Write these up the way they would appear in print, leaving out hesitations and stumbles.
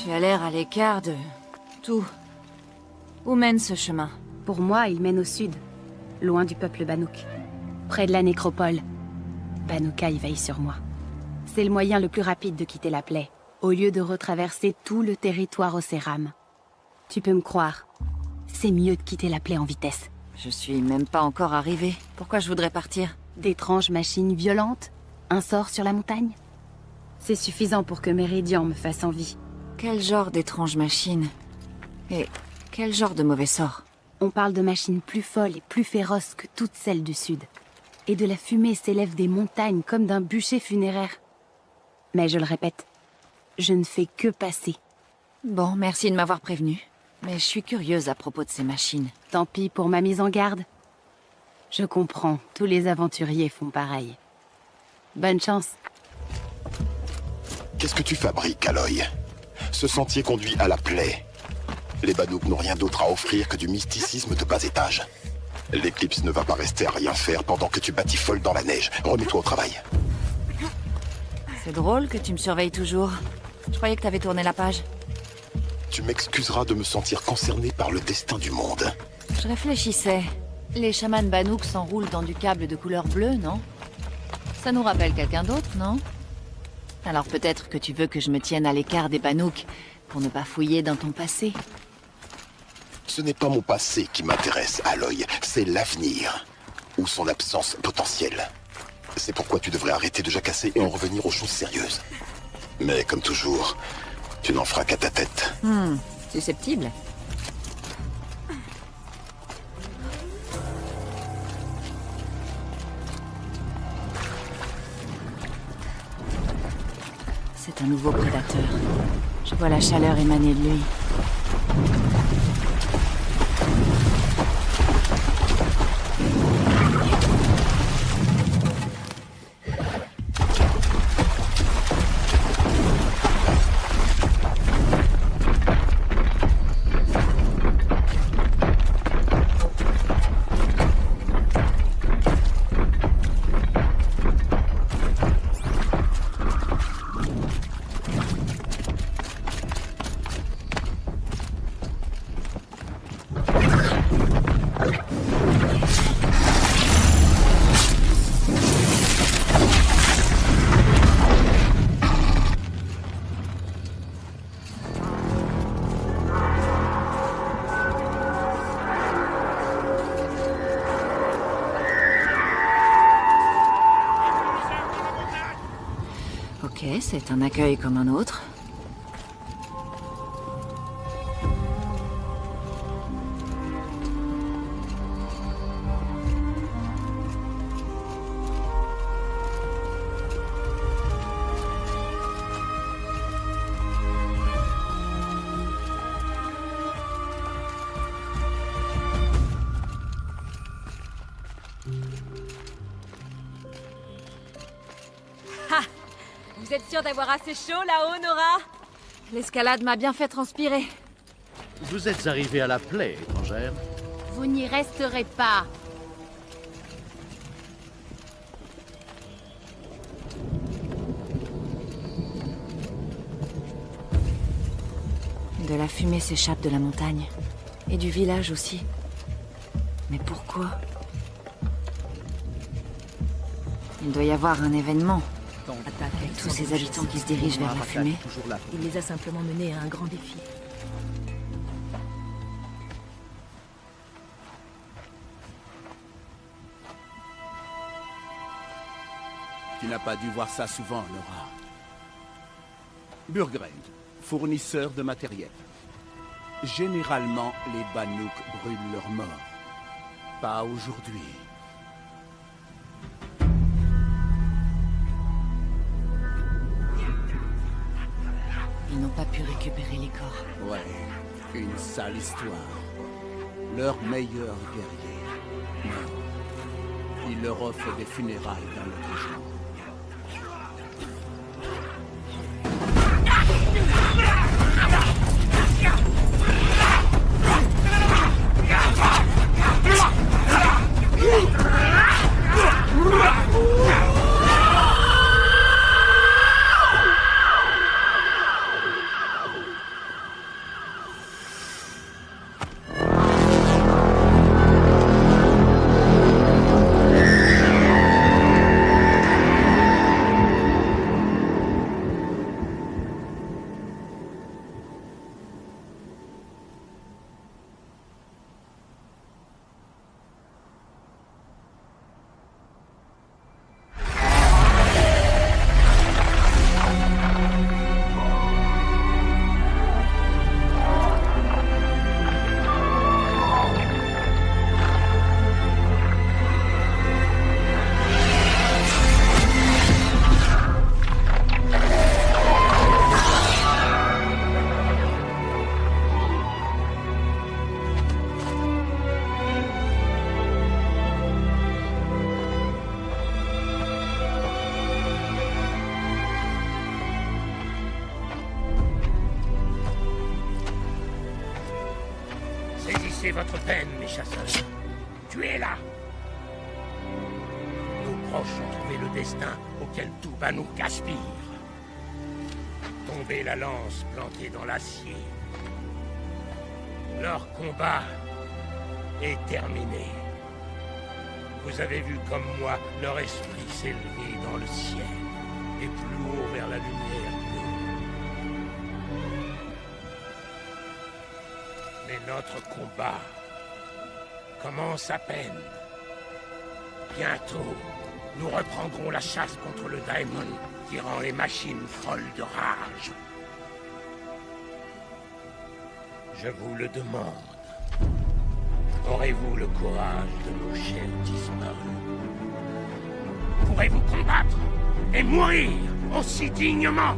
Tu as l'air à l'écart de... tout. Où mène ce chemin? Pour moi, il mène au sud, loin du peuple Bannouk. Près de la nécropole. Banoukai veille sur moi. C'est le moyen le plus rapide de quitter la plaie, au lieu de retraverser tout le territoire au Céram. Tu peux me croire, c'est mieux de quitter la plaie en vitesse. Je suis même pas encore arrivée. Pourquoi je voudrais partir? D'étranges machines violentes? Un sort sur la montagne? C'est suffisant pour que Méridian me fasse envie. Quel genre d'étranges machines? Et quel genre de mauvais sort? On parle de machines plus folles et plus féroces que toutes celles du sud. Et de la fumée s'élève des montagnes comme d'un bûcher funéraire. Mais je le répète, je ne fais que passer. Bon, merci de m'avoir prévenu. Mais je suis curieuse à propos de ces machines. Tant pis pour ma mise en garde. Je comprends, tous les aventuriers font pareil. Bonne chance. Qu'est-ce que tu fabriques, Aloy? Ce sentier conduit à la plaie. Les Bannouk n'ont rien d'autre à offrir que du mysticisme de bas étage. L'éclipse ne va pas rester à rien faire pendant que tu batifoles dans la neige. Remets-toi au travail. C'est drôle que tu me surveilles toujours. Je croyais que t'avais tourné la page. Tu m'excuseras de me sentir concerné par le destin du monde. Je réfléchissais. Les chamans Bannouk s'enroulent dans du câble de couleur bleue, non? Ça nous rappelle quelqu'un d'autre, non? Alors peut-être que tu veux que je me tienne à l'écart des Bannouk pour ne pas fouiller dans ton passé. Ce n'est pas mon passé qui m'intéresse, Aloy, c'est l'avenir. Ou son absence potentielle. C'est pourquoi tu devrais arrêter de jacasser et en revenir aux choses sérieuses. Mais comme toujours, tu n'en feras qu'à ta tête. Susceptible. C'est un nouveau prédateur. Je vois la chaleur émaner de lui. Ok, c'est un accueil comme un autre. Vous êtes sûr d'avoir assez chaud là-haut, Nora? L'escalade m'a bien fait transpirer. Vous êtes arrivé à la plaie, étrangère. Vous n'y resterez pas. De la fumée s'échappe de la montagne. Et du village aussi. Mais pourquoi? Il doit y avoir un événement. Avec tous ces habitants qui se dirigent vers la fumée. Il les a simplement menés à un grand défi. Tu n'as pas dû voir ça souvent, Nora. Burgren, fournisseur de matériel. Généralement, les Bannouk brûlent leurs morts. Pas aujourd'hui. Ils n'ont pas pu récupérer les corps. Ouais, une sale histoire. Leur meilleur guerrier. Non. Il leur offre des funérailles dans l'autre genre. Accomplissez votre peine, mes chasseurs. Tuez-la. Nos proches ont trouvé le destin auquel tout Banouk aspire. Tombez la lance plantée dans l'acier. Leur combat est terminé. Vous avez vu comme moi leur esprit s'élever dans le ciel et plus haut vers la lumière bleue. Mais notre combat commence à peine. Bientôt, nous reprendrons la chasse contre le Daemon qui rend les machines folles de rage. Je vous le demande. Aurez-vous le courage de nos chers disparus? Pourrez-vous combattre et mourir aussi dignement?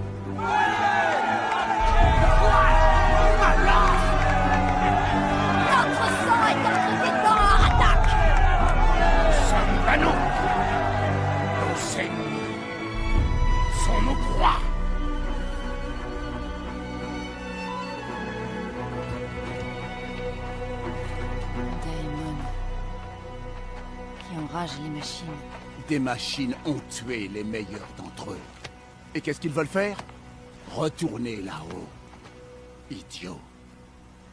Notre sang et notre décor attaque! Nous sommes Banouk. Nos ennemis sont nos proies. Daemon. Qui enrage les machines. Des machines ont tué les meilleurs d'entre eux. Et qu'est-ce qu'ils veulent faire? Retourner là-haut. Idiot.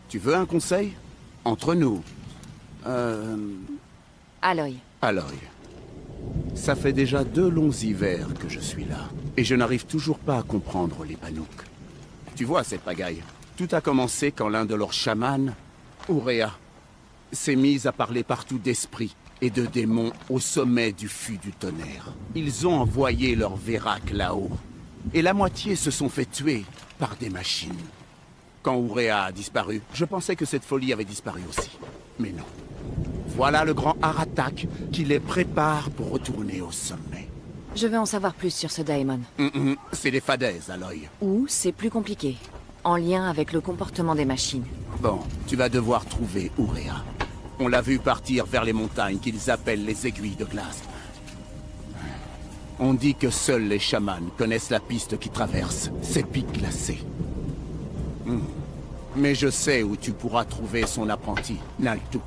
Tu veux un conseil? Entre nous. Aloy. Aloy. Ça fait déjà 2 longs hivers que je suis là. Et je n'arrive toujours pas à comprendre les Banouk. Tu vois cette pagaille? Tout a commencé quand l'un de leurs chamans, Ourea, s'est mis à parler partout d'esprits et de démons au sommet du fût du tonnerre. Ils ont envoyé leur Vérac là-haut. Et la moitié se sont fait tuer par des machines. Quand Ourea a disparu, je pensais que cette folie avait disparu aussi. Mais non. Voilà le grand Aratak qui les prépare pour retourner au sommet. Je veux en savoir plus sur ce Daemon. C'est des fadaises, Aloy. Ou c'est plus compliqué. En lien avec le comportement des machines. Bon, tu vas devoir trouver Ourea. On l'a vu partir vers les montagnes qu'ils appellent les aiguilles de glace. On dit que seuls les chamans connaissent la piste qui traverse ces pics glacés. Mais je sais où tu pourras trouver son apprenti, Naltuk.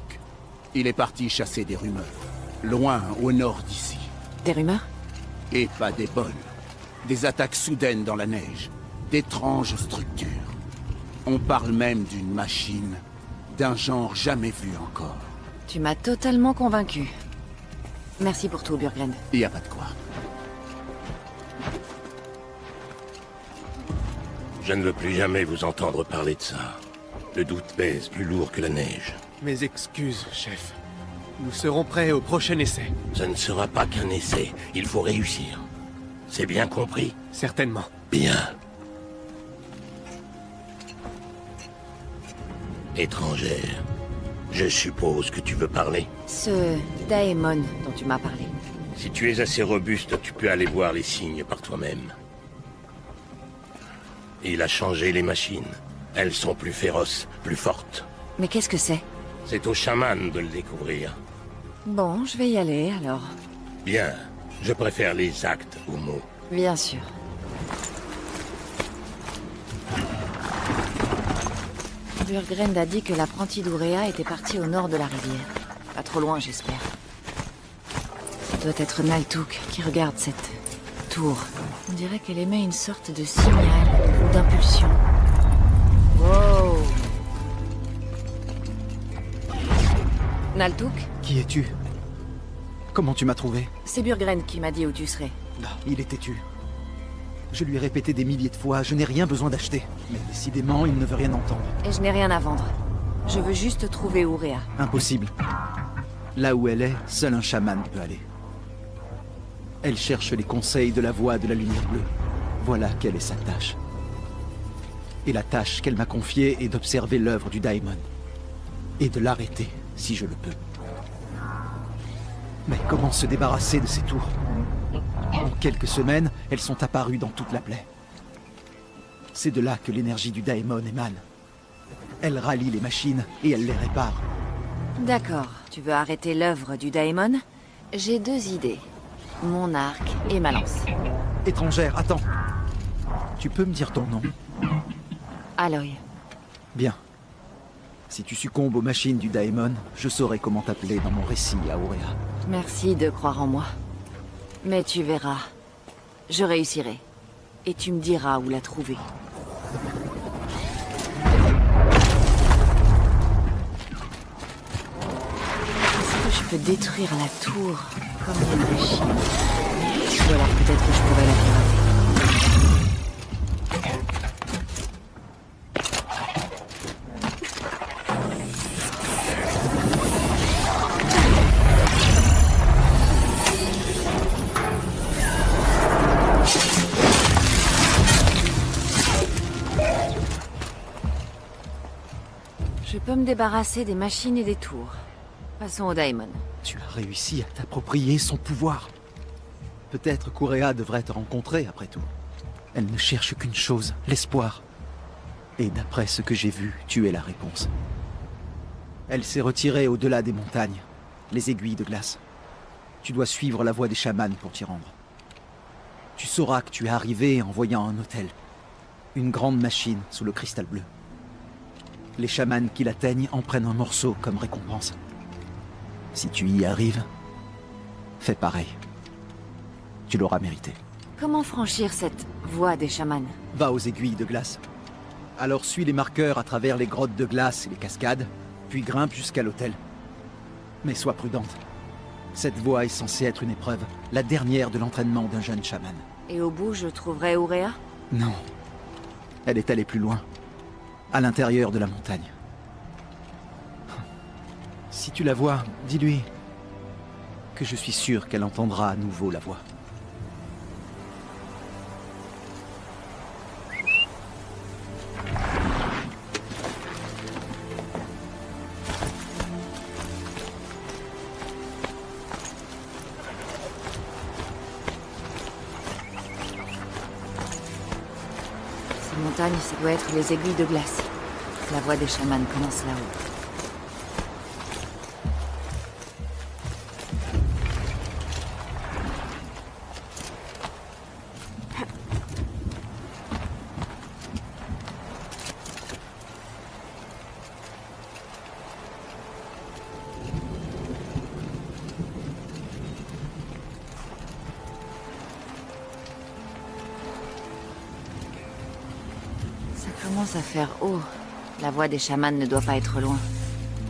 Il est parti chasser des rumeurs. Loin au nord d'ici. Des rumeurs? Et pas des bonnes. Des attaques soudaines dans la neige. D'étranges structures. On parle même d'une machine, d'un genre jamais vu encore. Tu m'as totalement convaincu. Merci pour tout, Burgren. Y a pas de quoi. Je ne veux plus jamais vous entendre parler de ça. Le doute pèse plus lourd que la neige. Mes excuses, chef. Nous serons prêts au prochain essai. Ce ne sera pas qu'un essai. Il faut réussir. C'est bien compris? Certainement. Bien. Étrangère, je suppose que tu veux parler. Ce Daemon dont tu m'as parlé. Si tu es assez robuste, tu peux aller voir les signes par toi-même. Il a changé les machines. Elles sont plus féroces, plus fortes. Mais qu'est-ce que c'est? C'est au chaman de le découvrir. Bon, je vais y aller alors. Bien. Je préfère les actes aux mots. Bien sûr. Burgren a dit que l'apprenti d'Ourea était parti au nord de la rivière. Pas trop loin, j'espère. Ça doit être Naltuk qui regarde cette tour. On dirait qu'elle émet une sorte de signal ou d'impulsion. Wow! Naltuk? Qui es-tu? Comment tu m'as trouvé? C'est Burgren qui m'a dit où tu serais. Non, il est têtu. Je lui ai répété des milliers de fois, je n'ai rien besoin d'acheter. Mais décidément, il ne veut rien entendre. Et je n'ai rien à vendre. Je veux juste trouver Ourea. Impossible. Là où elle est, seul un chaman peut aller. Elle cherche les conseils de la voix de la lumière bleue. Voilà quelle est sa tâche. Et la tâche qu'elle m'a confiée est d'observer l'œuvre du Daemon. Et de l'arrêter, si je le peux. Mais comment se débarrasser de ces tours? En quelques semaines, elles sont apparues dans toute la plaie. C'est de là que l'énergie du Daemon émane. Elle rallie les machines et elle les répare. D'accord. Tu veux arrêter l'œuvre du Daemon? J'ai 2 idées. Mon arc et ma lance. Étrangère, attends. Tu peux me dire ton nom? Aloy. Bien. Si tu succombes aux machines du Daemon, je saurai comment t'appeler dans mon récit à Auréa. Merci de croire en moi. Mais tu verras. Je réussirai. Et tu me diras où la trouver. Est-ce que je peux détruire la tour comme une machine? Ou alors peut-être que je pourrais la pirater. Je peux me débarrasser des machines et des tours. Passons au Daemon. Tu as réussi à t'approprier son pouvoir. Peut-être qu'Auréa devrait te rencontrer après tout. Elle ne cherche qu'une chose, l'espoir. Et d'après ce que j'ai vu, tu es la réponse. Elle s'est retirée au-delà des montagnes, les aiguilles de glace. Tu dois suivre la voie des chamans pour t'y rendre. Tu sauras que tu es arrivé en voyant un hôtel. Une grande machine sous le cristal bleu. Les chamans qui l'atteignent en prennent un morceau comme récompense. Si tu y arrives, fais pareil. Tu l'auras mérité. Comment franchir cette voie des chamans? Va aux aiguilles de glace. Alors suis les marqueurs à travers les grottes de glace et les cascades, puis grimpe jusqu'à l'hôtel. Mais sois prudente. Cette voie est censée être une épreuve, la dernière de l'entraînement d'un jeune chaman. Et au bout, je trouverai Auréa? Non. Elle est allée plus loin. À l'intérieur de la montagne. Si tu la vois, dis-lui que je suis sûr qu'elle entendra à nouveau la voix. Ces montagnes, ça doit être les aiguilles de glace. La voie des chamans commence là-haut. Ça commence à faire haut. La voie des chamans ne doit pas être loin.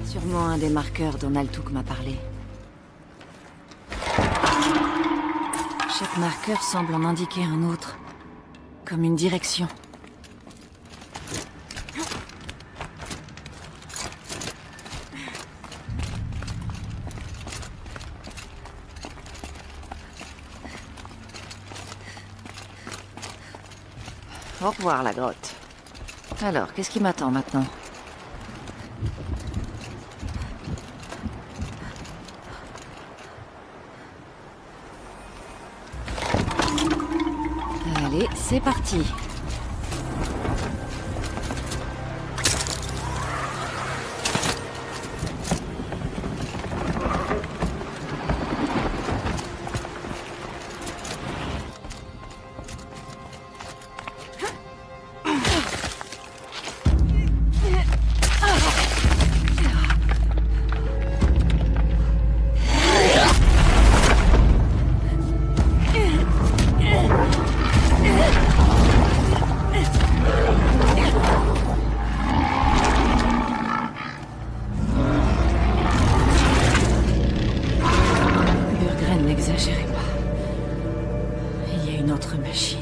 Sûrement un des marqueurs dont Naltuk m'a parlé. Chaque marqueur semble en indiquer un autre. Comme une direction. Au revoir, la grotte. Alors, qu'est-ce qui m'attend maintenant? Allez, c'est parti. N'exagérez pas. Il y a une autre machine.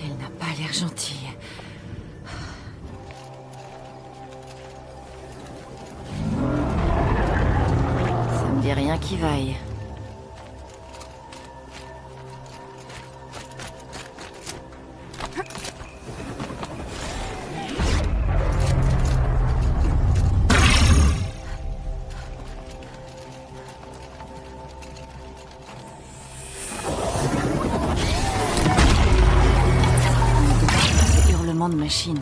Elle n'a pas l'air gentille. Ça me dit rien qui vaille. De machine.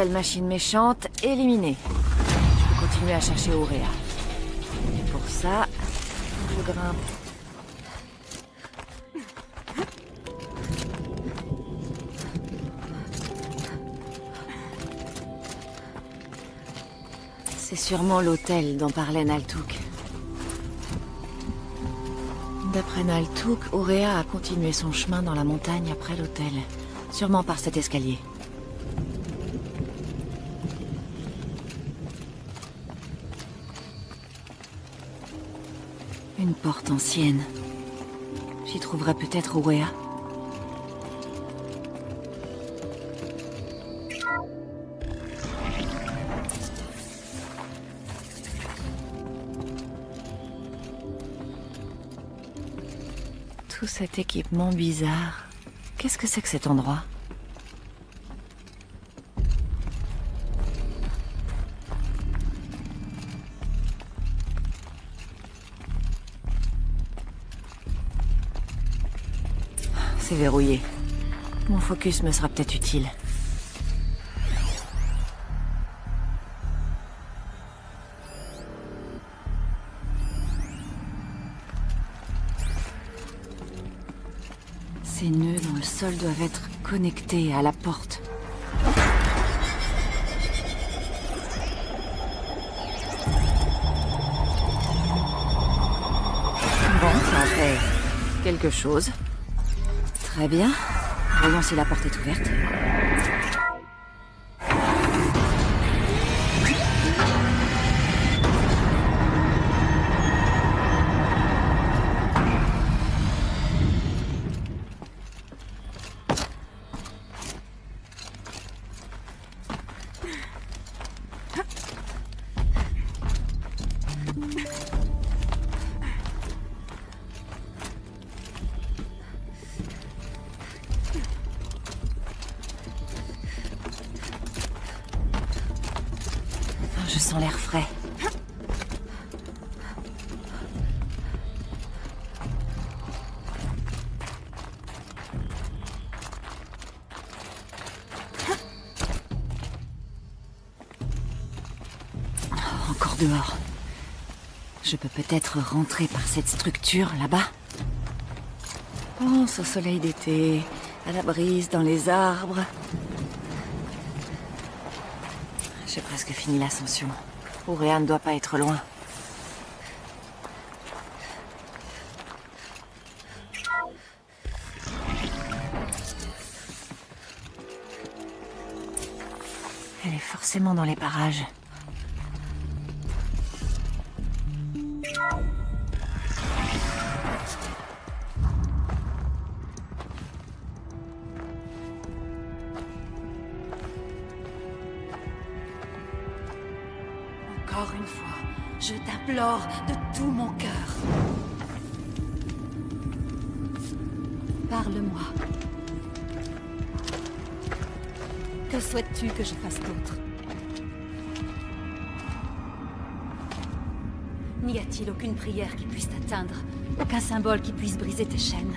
nouvelle machine méchante éliminée. Je peux continuer à chercher Auréa. Et pour ça, je grimpe. C'est sûrement l'hôtel dont parlait Naltuk. D'après Naltuk, Auréa a continué son chemin dans la montagne après l'hôtel. Sûrement par cet escalier. Une porte ancienne. J'y trouverai peut-être Auréa. Tout cet équipement bizarre. Qu'est-ce que c'est que cet endroit? C'est verrouillé. Mon focus me sera peut-être utile. Ces nœuds dans le sol doivent être connectés à la porte. Bon, ça en fait quelque chose. Très bien. Voyons si la porte est ouverte. Je sens l'air frais. Encore dehors. Je peux peut-être rentrer par cette structure là-bas. Pense au soleil d'été, à la brise dans les arbres. J'ai presque fini l'ascension. Auréa ne doit pas être loin. Elle est forcément dans les parages. Encore une fois, je t'implore de tout mon cœur. Parle-moi. Que souhaites-tu que je fasse d'autre? N'y a-t-il aucune prière qui puisse t'atteindre? Aucun symbole qui puisse briser tes chaînes?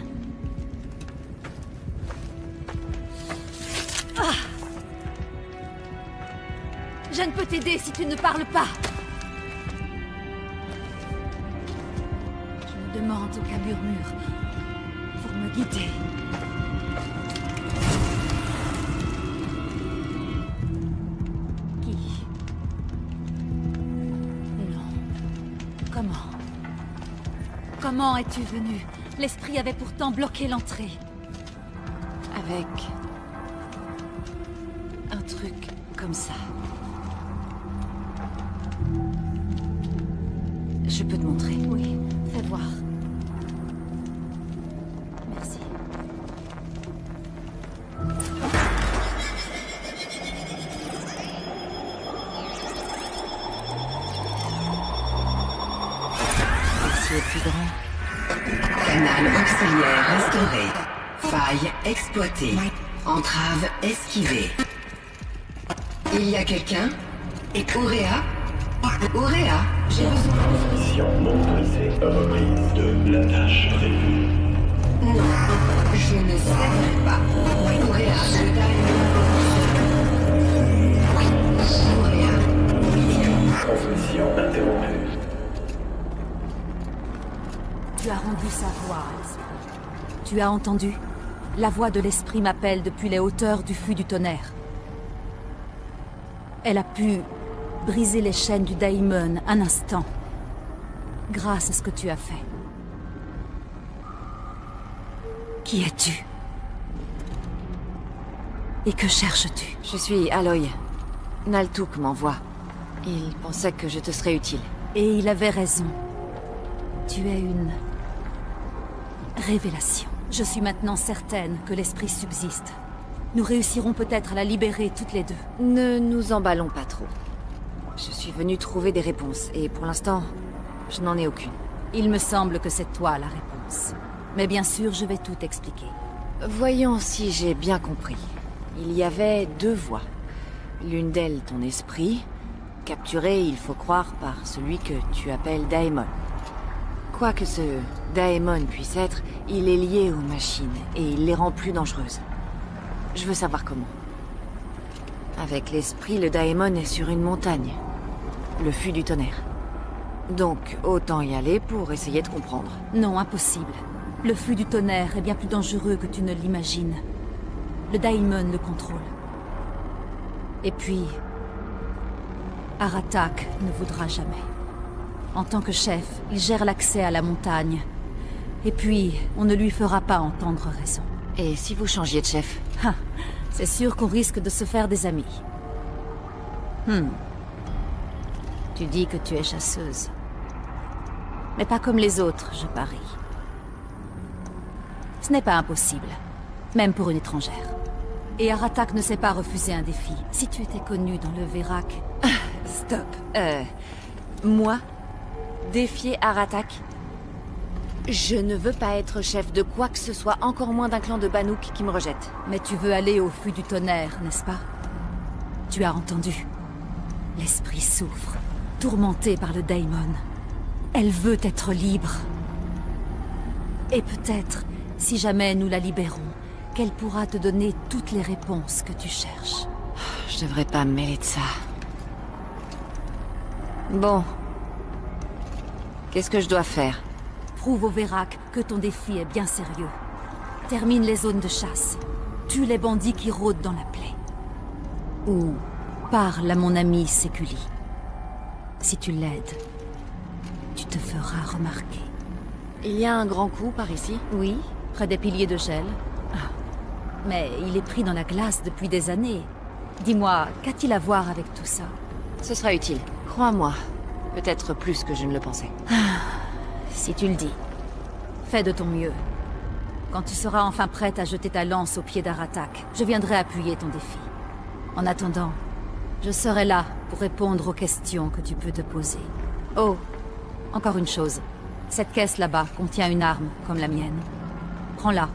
Ah! Je ne peux t'aider si tu ne parles pas. Je ne demande aucun murmure pour me guider. Qui? Non. Comment? Comment es-tu venu? L'esprit avait pourtant bloqué l'entrée. Avec un truc comme ça. Je peux te montrer. Oui, fais voir. Merci. Ceci est plus grand. Canal auxiliaire restauré. Faille exploitée. Entrave esquivée. Il y a quelqu'un? Auréa? Auréa, j'ai besoin. Mission non autorisée, reprise de la tâche prévue. Non, je ne céderai pas. Auréa, je taille. Oui, rendu sa voix à l'esprit. Tu as entendu? La voix de l'esprit m'appelle depuis les hauteurs du fût du tonnerre. Elle a pu briser les chaînes du Daemon un instant, grâce à ce que tu as fait. Qui es-tu? Et que cherches-tu? Je suis Aloy. Naltuk m'envoie. Il pensait que je te serais utile. Et il avait raison. Tu es une révélation. Je suis maintenant certaine que l'esprit subsiste. Nous réussirons peut-être à la libérer toutes les deux. Ne nous emballons pas trop. Je suis venue trouver des réponses, et pour l'instant, je n'en ai aucune. Il me semble que c'est toi la réponse. Mais bien sûr, je vais tout expliquer. Voyons si j'ai bien compris. Il y avait deux voies. L'une d'elles, ton esprit, capturé, il faut croire, par celui que tu appelles Daemon. Quoi que ce Daemon puisse être, il est lié aux machines, et il les rend plus dangereuses. Je veux savoir comment. Avec l'esprit, le Daemon est sur une montagne. Le fût du tonnerre. Donc, autant y aller pour essayer de comprendre. Non, impossible. Le fût du tonnerre est bien plus dangereux que tu ne l'imagines. Le Daemon le contrôle. Et puis, Aratak ne voudra jamais. En tant que chef, il gère l'accès à la montagne. Et puis, on ne lui fera pas entendre raison. Et si vous changiez de chef? Ah, c'est sûr qu'on risque de se faire des amis. Tu dis que tu es chasseuse. Mais pas comme les autres, je parie. Ce n'est pas impossible, même pour une étrangère. Et Aratak ne sait pas refuser un défi. Si tu étais connue dans le Verac... Stop. Moi? Défier Aratak? Je ne veux pas être chef de quoi que ce soit, encore moins d'un clan de Banuk qui me rejette. Mais tu veux aller au fût du tonnerre, n'est-ce pas? Tu as entendu. L'esprit souffre, tourmenté par le Daemon. Elle veut être libre. Et peut-être, si jamais nous la libérons, qu'elle pourra te donner toutes les réponses que tu cherches. Je devrais pas me mêler de ça. Bon. Qu'est-ce que je dois faire? Prouve au Verac que ton défi est bien sérieux. Termine les zones de chasse. Tue les bandits qui rôdent dans la plaie. Ou parle à mon ami Séculi. Si tu l'aides, tu te feras remarquer. Il y a un grand coup par ici? Oui, près des piliers de gel. Mais il est pris dans la glace depuis des années. Dis-moi, qu'a-t-il à voir avec tout ça? Ce sera utile. Crois-moi. Peut-être plus que je ne le pensais. Si tu le dis. Fais de ton mieux. Quand tu seras enfin prête à jeter ta lance au pied d'Aratak, je viendrai appuyer ton défi. En attendant, je serai là pour répondre aux questions que tu peux te poser. Oh, encore une chose. Cette caisse là-bas contient une arme comme la mienne. Prends-la.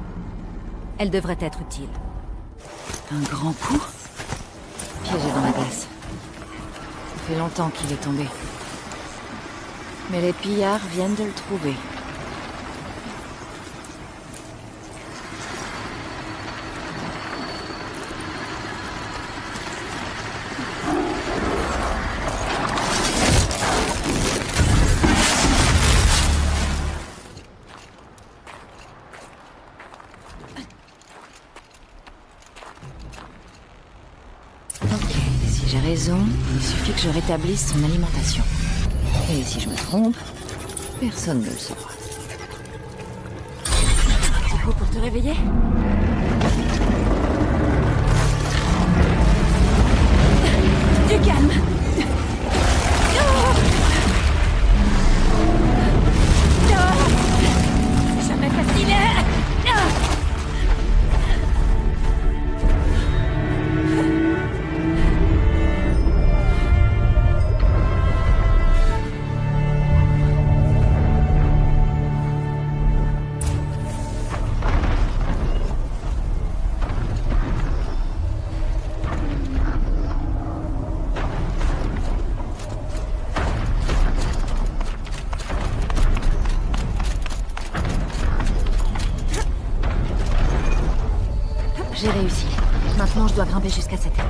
Elle devrait être utile. Un grand coup? Piégé dans la glace. Ça fait longtemps qu'il est tombé. Mais les pillards viennent de le trouver. J'ai raison, il suffit que je rétablisse son alimentation. Et si je me trompe, personne ne le saura. Du coup, pour te réveiller? Du calme! C'est jamais facile! J'ai réussi. Maintenant, je dois grimper jusqu'à sa tête.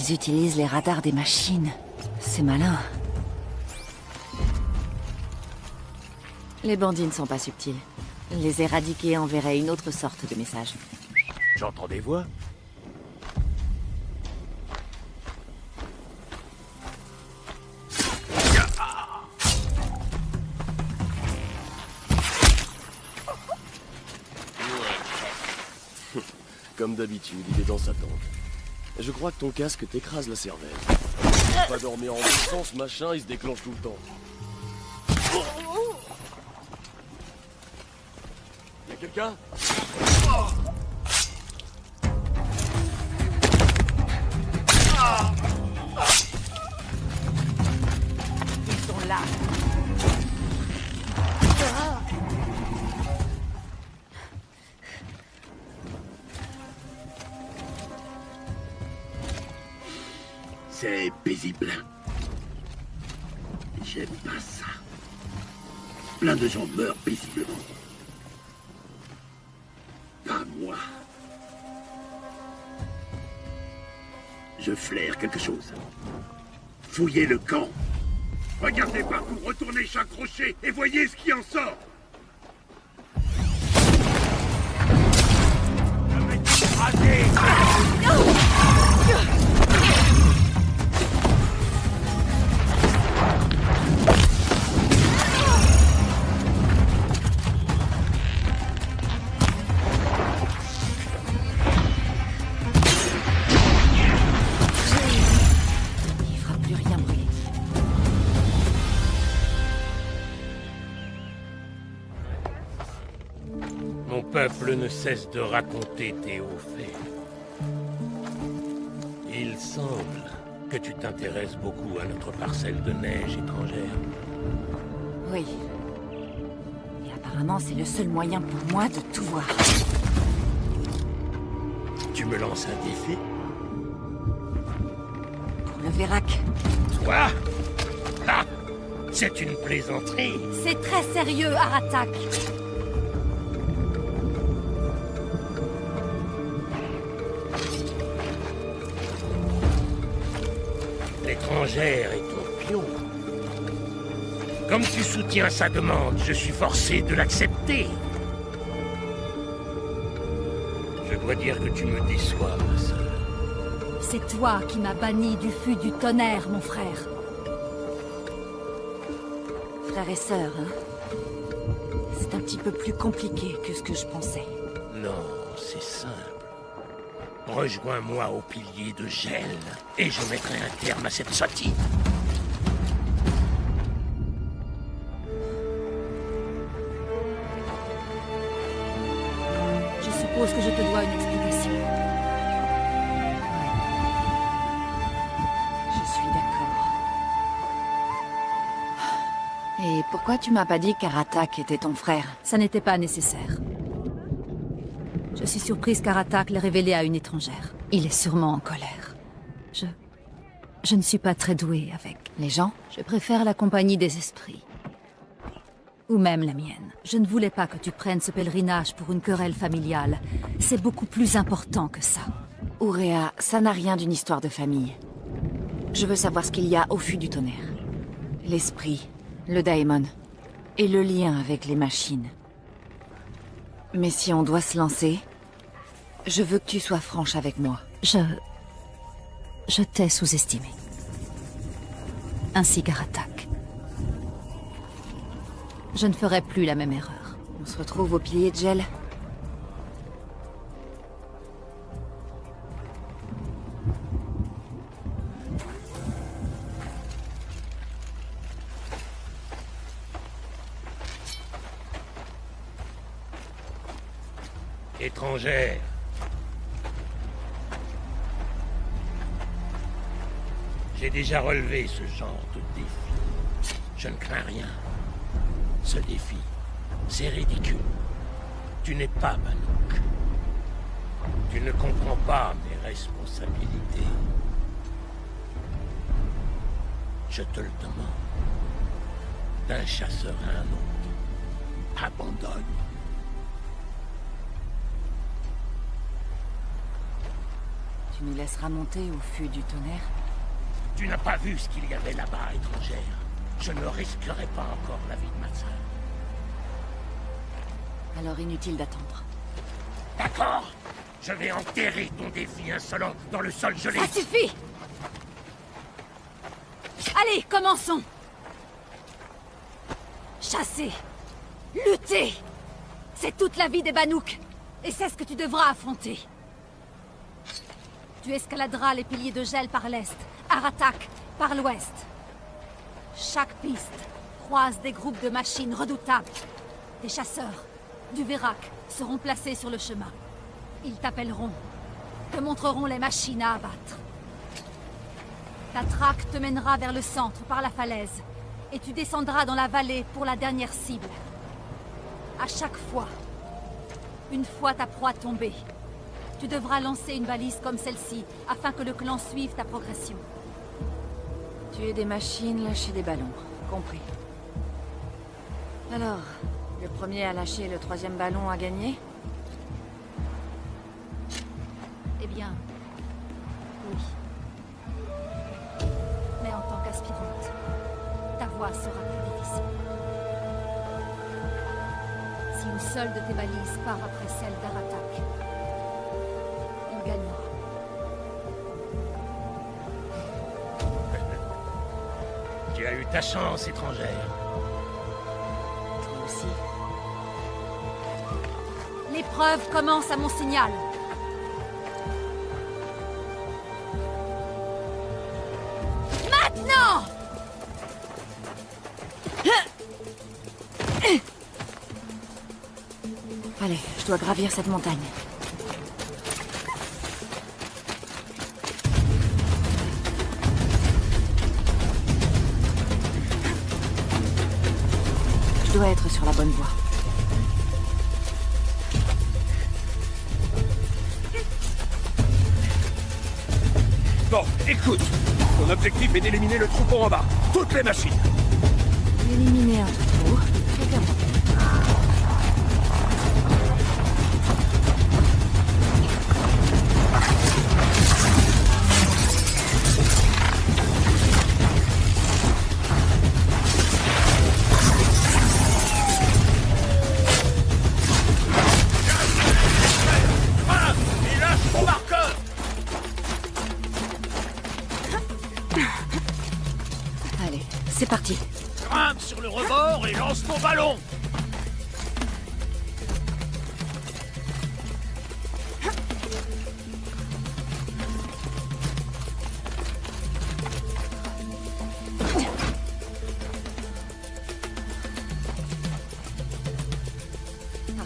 Ils utilisent les radars des machines. C'est malin. Les bandits ne sont pas subtils. Les éradiquer enverrait une autre sorte de message. J'entends des voix. Comme d'habitude, il est dans sa tente. Je crois que ton casque t'écrase la cervelle. Pas dormir en deux sens, machin, il se déclenche tout le temps. Y'a quelqu'un? Ils sont là. C'est paisible. J'aime pas ça. Plein de gens meurent paisiblement. Pas moi. Je flaire quelque chose. Fouillez le camp. Regardez partout, retournez chaque rocher et voyez ce qui en sort. Je vais t'écraser. Il fera plus rien brûler. Mon peuple ne cesse de raconter tes hauts faits. Il semble que tu t'intéresses beaucoup à notre parcelle de neige étrangère. Oui. Et apparemment, c'est le seul moyen pour moi de tout voir. Tu me lances un défi? Pour le Vérac. Toi? Ah! C'est une plaisanterie. C'est très sérieux, Aratak. L'étrangère est ton pion. Comme tu soutiens sa demande, je suis forcé de l'accepter. Je dois dire que tu me déçois, ma sœur. C'est toi qui m'as banni du fût du tonnerre, mon frère. Frère et sœur, hein? C'est un petit peu plus compliqué que ce que je pensais. Non, c'est simple. Rejoins-moi au pilier de gel, et je mettrai un terme à cette sottise. Je suppose que je te dois une explication. Je suis d'accord. Et pourquoi tu m'as pas dit qu'Aratak était ton frère? Ça n'était pas nécessaire. Je suis surprise qu'Aratak l'ait révélé à une étrangère. Il est sûrement en colère. Je ne suis pas très douée avec les gens. Je préfère la compagnie des esprits. Ou même la mienne. Je ne voulais pas que tu prennes ce pèlerinage pour une querelle familiale. C'est beaucoup plus important que ça. Ourea, ça n'a rien d'une histoire de famille. Je veux savoir ce qu'il y a au fût du tonnerre. L'esprit, le daemon, et le lien avec les machines. Mais si on doit se lancer, je veux que tu sois franche avec moi. Je t'ai sous-estimé. Ainsi qu'Aratak. Je ne ferai plus la même erreur. On se retrouve au pilier de gel. Étrangère. J'ai déjà relevé ce genre de défi. Je ne crains rien. Ce défi, c'est ridicule. Tu n'es pas Banouk. Tu ne comprends pas mes responsabilités. Je te le demande. D'un chasseur à un autre. Abandonne. Tu nous laisseras monter au fût du tonnerre? Tu n'as pas vu ce qu'il y avait là-bas, étrangère. Je ne risquerai pas encore la vie de ma sœur. Alors inutile d'attendre. D'accord. Je vais enterrer ton défi insolent dans le sol gelé. Ça suffit! Allez, commençons! Chasser! Lutter! C'est toute la vie des Banouks! Et c'est ce que tu devras affronter. Tu escaladeras les piliers de gel par l'est, Aratak par l'ouest. Chaque piste croise des groupes de machines redoutables. Des chasseurs, du Vérac, seront placés sur le chemin. Ils t'appelleront, te montreront les machines à abattre. Ta traque te mènera vers le centre par la falaise, et tu descendras dans la vallée pour la dernière cible. À chaque fois, une fois ta proie tombée, tu devras lancer une balise comme celle-ci, afin que le clan suive ta progression. Tuer des machines, lâcher des ballons. Compris. Alors, le premier à lâcher le troisième ballon a gagné? Eh bien, oui. Mais en tant qu'aspirante, ta voie sera plus difficile. Si une seule de tes balises part après celle d'Aratak, il gagnera. Tu as eu ta chance, étrangère. Toi aussi. L'épreuve commence à mon signal. Maintenant! Allez, je dois gravir cette montagne. Je dois être sur la bonne voie. Bon, écoute. Ton objectif est d'éliminer le troupeau en bas. Toutes les machines. Éliminer un troupeau. Aucun problème. Et lâche ton marqueur! Allez, c'est parti. Grimpe sur le rebord et lance ton ballon!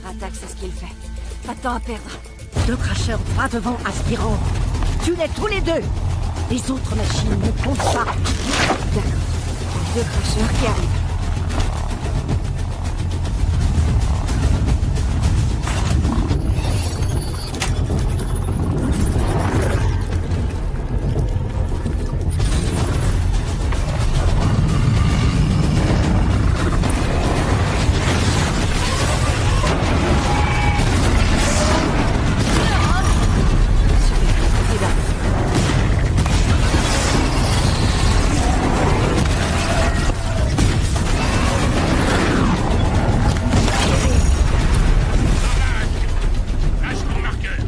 Aratak, c'est ce qu'il fait. Pas de temps à perdre. Deux cracheurs droit devant, aspirant. Tue-les tous les deux. Les autres machines ne comptent pas. D'accord. Deux cracheurs qui arrivent. Lâche ton marqueur!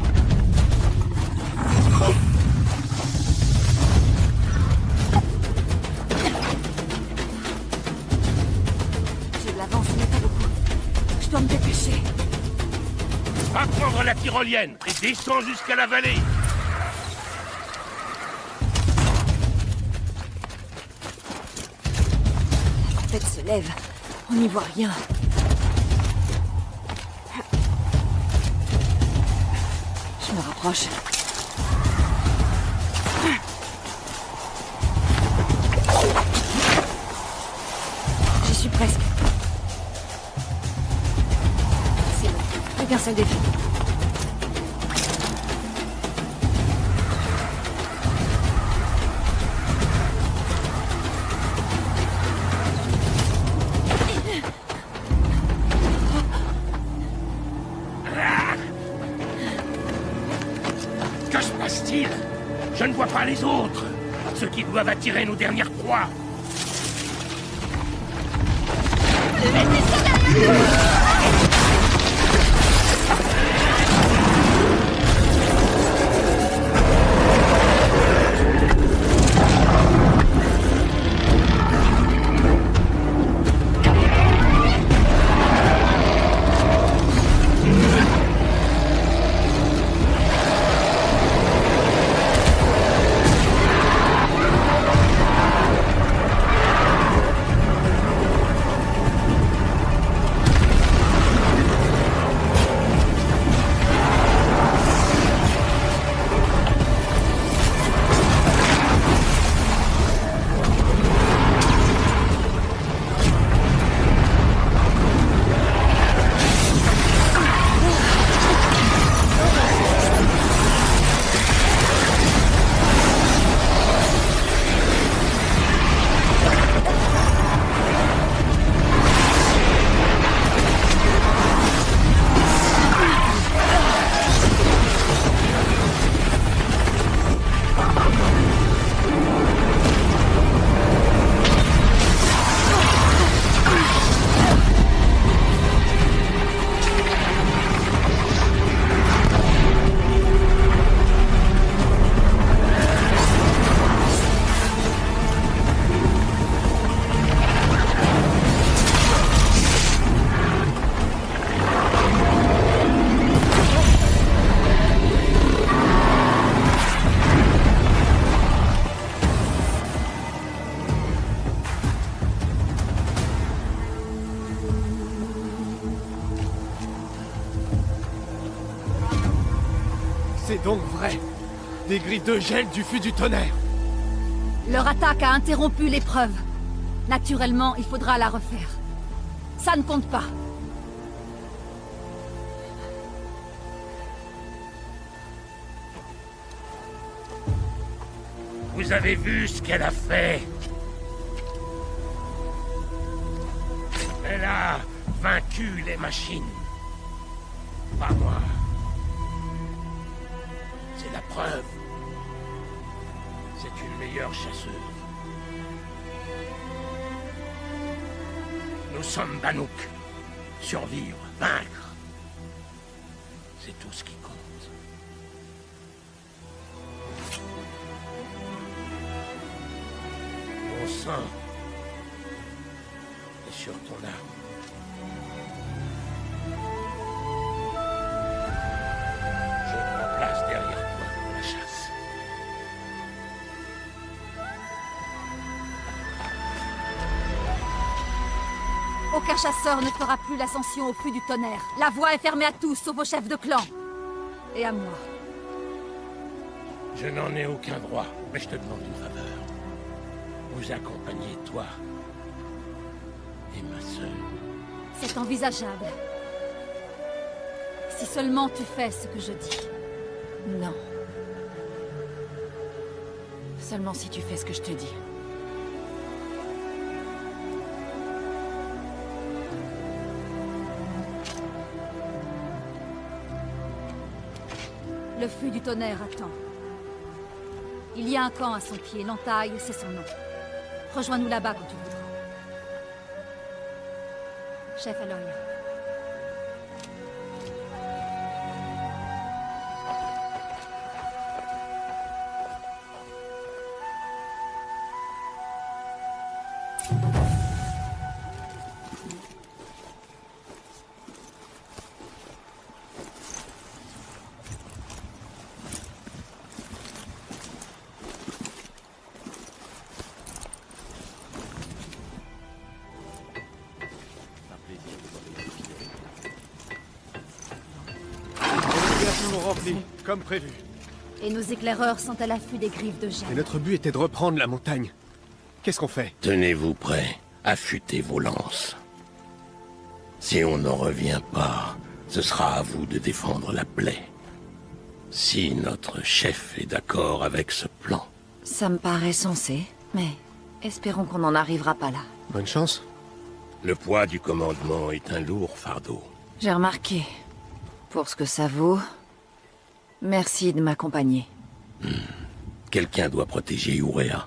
J'ai de l'avance, mais pas beaucoup. Je dois me dépêcher. Va prendre la tyrolienne et descends jusqu'à la vallée! La tête se lève. On n'y voit rien. Je me rapproche. J'y suis presque. C'est bon. Plus qu'un seul défi. Que se passe-t-il? pas les autres, ceux qui doivent attirer nos dernières proies. C'est donc vrai. Des griffes de gel du fût du tonnerre. Leur attaque a interrompu l'épreuve. Naturellement, il faudra la refaire. Ça ne compte pas. Vous avez vu ce qu'elle a fait? Elle a vaincu les machines. Pas moi. C'est la preuve. C'est une meilleure chasseuse. Nous sommes Banuk. Survivre, vaincre. C'est tout ce qui compte. Mon sang est sur ton âme. Je prends place derrière toi pour la chasse. Aucun chasseur ne fera plus l'ascension au fût du tonnerre. La voie est fermée à tous, sauf au chef de clan. Et à moi. Je n'en ai aucun droit, mais je te demande une faveur. Vous accompagnez toi et ma sœur. C'est envisageable. Si seulement tu fais ce que je dis. Non. Seulement si tu fais ce que je te dis. Le fût du tonnerre attend. Il y a un camp à son pied, l'entaille, c'est son nom. Rejoins-nous là-bas quand tu voudras. Chef Aloy. Rempli, comme prévu. Et nos éclaireurs sont à l'affût des griffes de gel. Et notre but était de reprendre la montagne. Qu'est-ce qu'on fait? Tenez-vous prêts, affûtez vos lances. Si on n'en revient pas, ce sera à vous de défendre la plaie. Si notre chef est d'accord avec ce plan. Ça me paraît sensé, mais espérons qu'on n'en arrivera pas là. Bonne chance. Le poids du commandement est un lourd fardeau. J'ai remarqué. Pour ce que ça vaut, merci de m'accompagner. Quelqu'un doit protéger Ourea.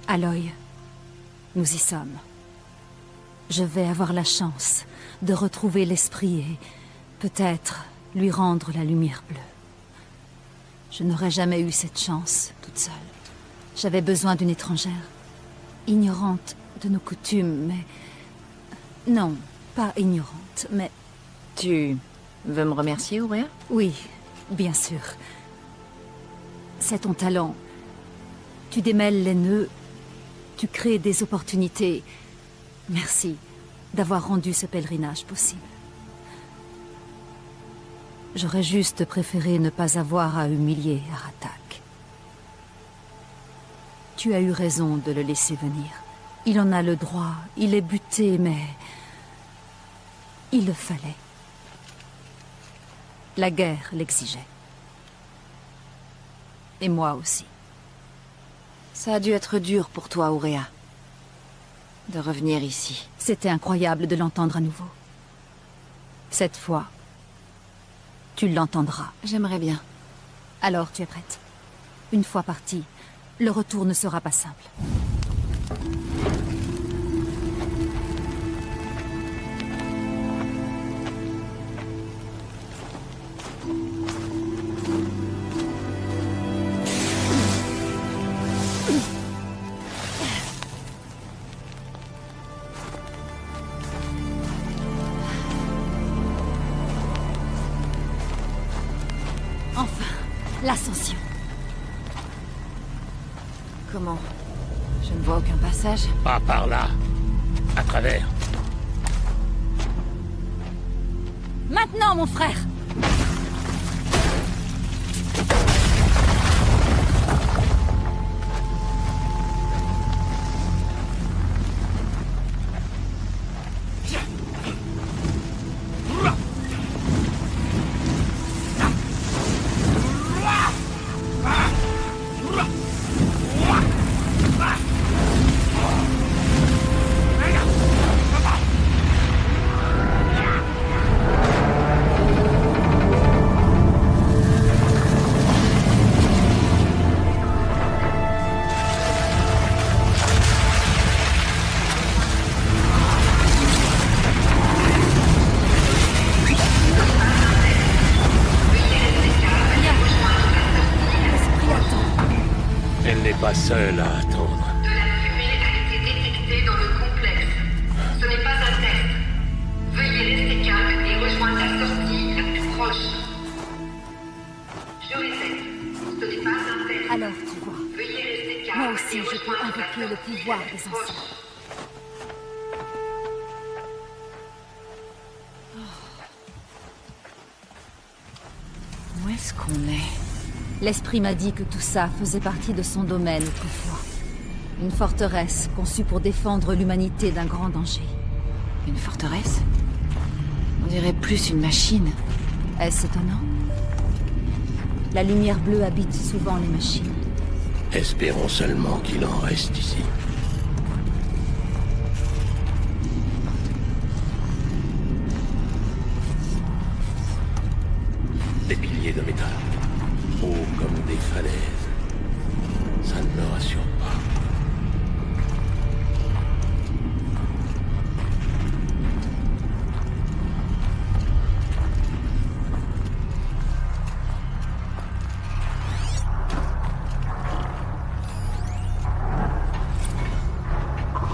Aloy, nous y sommes. Je vais avoir la chance de retrouver l'esprit et peut-être lui rendre la lumière bleue. Je n'aurais jamais eu cette chance toute seule. J'avais besoin d'une étrangère, ignorante de nos coutumes, mais... Non, pas ignorante, mais... Tu veux me remercier, Ourea? Oui, bien sûr. C'est ton talent. Tu démêles les nœuds, tu crées des opportunités. Merci d'avoir rendu ce pèlerinage possible. J'aurais juste préféré ne pas avoir à humilier Aratak. Tu as eu raison de le laisser venir. Il en a le droit, il est buté, mais... il le fallait. La guerre l'exigeait. Et moi aussi. Ça a dû être dur pour toi, Ourea. De revenir ici. C'était incroyable de l'entendre à nouveau. Cette fois, tu l'entendras. J'aimerais bien. Alors tu es prête? Une fois parti, le retour ne sera pas simple. Enfin, l'ascension. Comment? Je ne vois aucun passage. Pas par là. À travers. Maintenant, mon frère! Elle n'est pas seule à attendre. De la fumée a été détectée dans le complexe. Ce n'est pas un test. Veuillez rester calme et rejoindre la sortie la plus proche. Je répète, ce n'est pas un test. Alors, tu vois, Veuillez rester calme moi aussi et je peux rejoindre la invoquer le sortie pouvoir la plus des proche. anciens. Où est-ce qu'on est? L'esprit m'a dit que tout ça faisait partie de son domaine autrefois. Une forteresse conçue pour défendre l'humanité d'un grand danger. Une forteresse? On dirait plus une machine. Est-ce étonnant? La lumière bleue habite souvent les machines. Espérons seulement qu'il en reste ici. Des piliers de métal, hauts comme des falaises. Ça ne me rassure pas.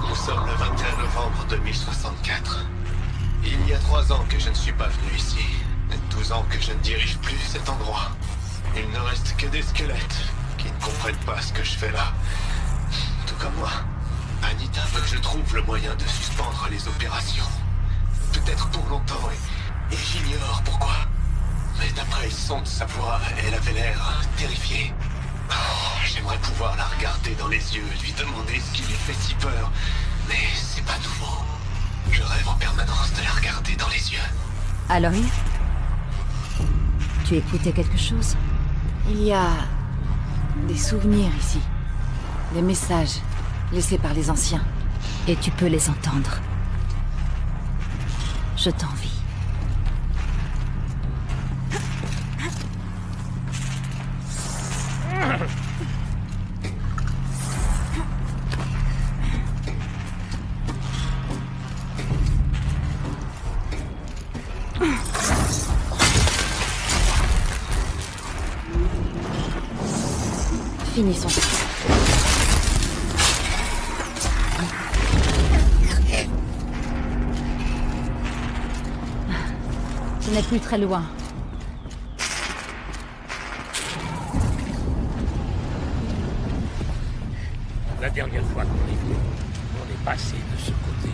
Nous sommes le 21 novembre 2064. Il y a 3 ans que je ne suis pas venu ici. 12 ans que je ne dirige plus cet endroit. Il ne reste que des squelettes qui ne comprennent pas ce que je fais là. Tout comme moi. Anita veut que je trouve le moyen de suspendre les opérations. Peut-être pour longtemps, et j'ignore pourquoi. Mais d'après le son de sa voix, elle avait l'air terrifiée. Oh, j'aimerais pouvoir la regarder dans les yeux, lui demander ce qui lui fait si peur. Mais c'est pas nouveau. Je rêve en permanence de la regarder dans les yeux. Aloy? Tu écoutais quelque chose? Il y a... des souvenirs ici. Des messages laissés par les anciens. Et tu peux les entendre. Je t'envie. Finissons. Ce n'est plus très loin. La dernière fois qu'on est venu, on est passé de ce côté.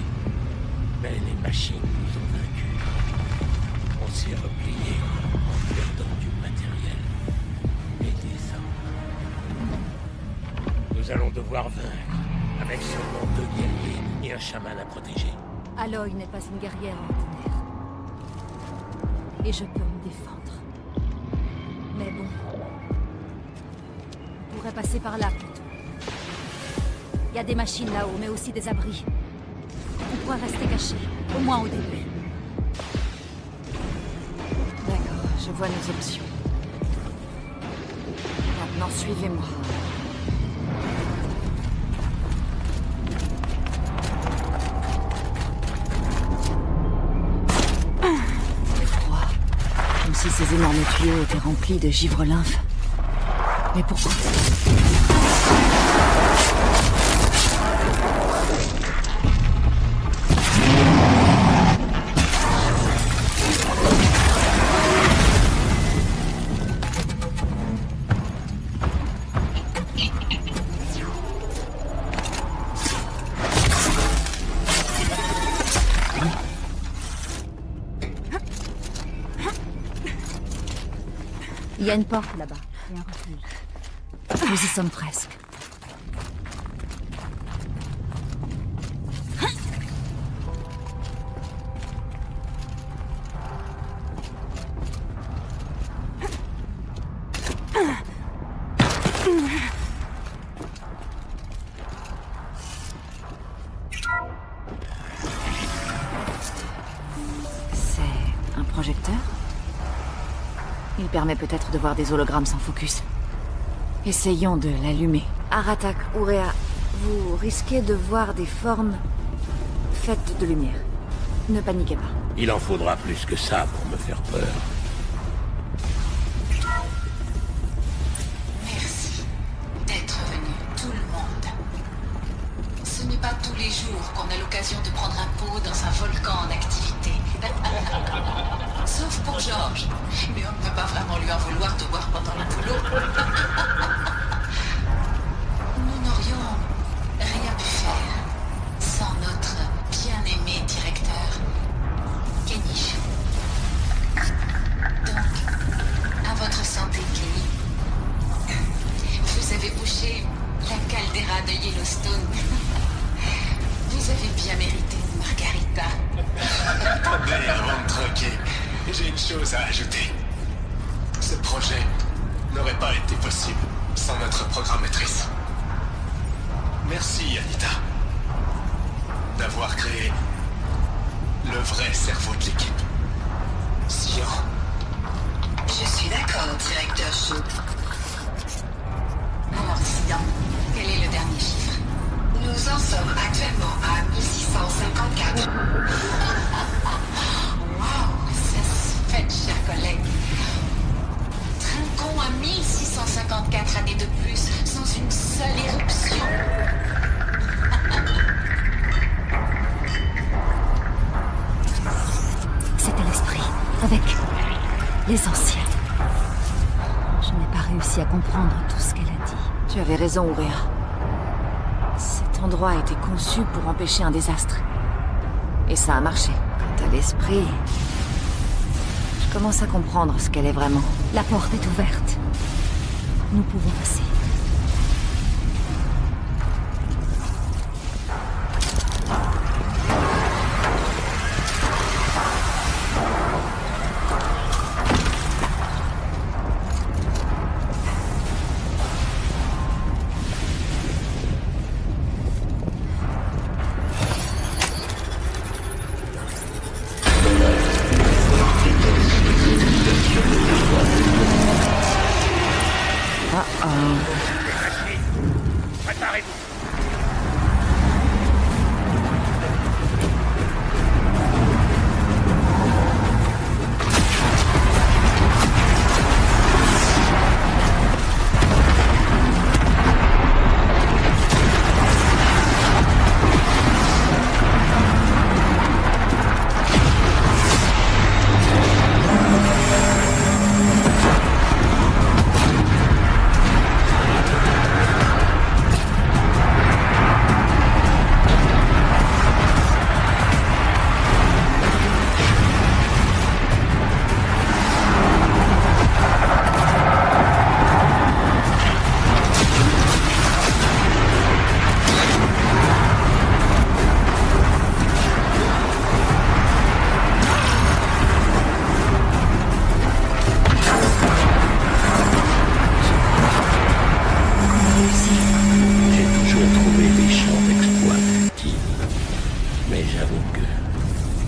Mais les machines nous ont vaincus. On s'est replié en perdant du matériel et des hommes. Nous allons devoir vaincre, avec seulement 2 guerriers et un chaman à protéger. Aloy n'est pas une guerrière ordinaire. Et je peux me défendre. Mais bon... on pourrait passer par là, plutôt. Il y a des machines là-haut, mais aussi des abris. On pourrait rester cachés, au moins au début. D'accord, je vois nos options. Maintenant, suivez-moi. C'est froid. Comme si ces énormes tuyaux étaient remplis de givre lymphe. Mais pourquoi? Il y a une porte là-bas, et un refuge. Nous y sommes presque. C'est un projecteur? Il permet peut-être de voir des hologrammes sans focus. Essayons de l'allumer. Aratak, Ourea, vous risquez de voir des formes faites de lumière. Ne paniquez pas. Il en faudra plus que ça pour me faire peur. Merci d'être venu, tout le monde. Ce n'est pas tous les jours qu'on a l'occasion de prendre un pot dans un volcan en activité. Sauf pour Georges. Mais on ne peut pas vraiment lui en vouloir de boire pendant le boulot. Nous n'aurions rien pu faire sans notre bien-aimé directeur, Kenish. Donc, à votre santé, Kenny. Vous avez bouché la caldeira de Yellowstone. Vous avez bien mérité une margarita. Attendez, avant de troquer, j'ai une chose à ajouter. Ce projet n'aurait pas été possible sans notre programmatrice. Merci, Anita, d'avoir créé le vrai cerveau de l'équipe. Sion. Je suis d'accord, directeur Shaw. Alors, Sion, quel est le dernier chiffre? Nous en sommes actuellement à 1654. Waouh, ça se fait, chers collègues. Trinquons à 1654 années de plus sans une seule éruption. C'était l'esprit, avec les anciens. Je n'ai pas réussi à comprendre tout ce qu'elle a dit. Tu avais raison, Ourea. Cet endroit a été conçu pour empêcher un désastre. Et ça a marché. Quant à l'esprit... je commence à comprendre ce qu'elle est vraiment. La porte est ouverte. Nous pouvons passer. Préparez-vous.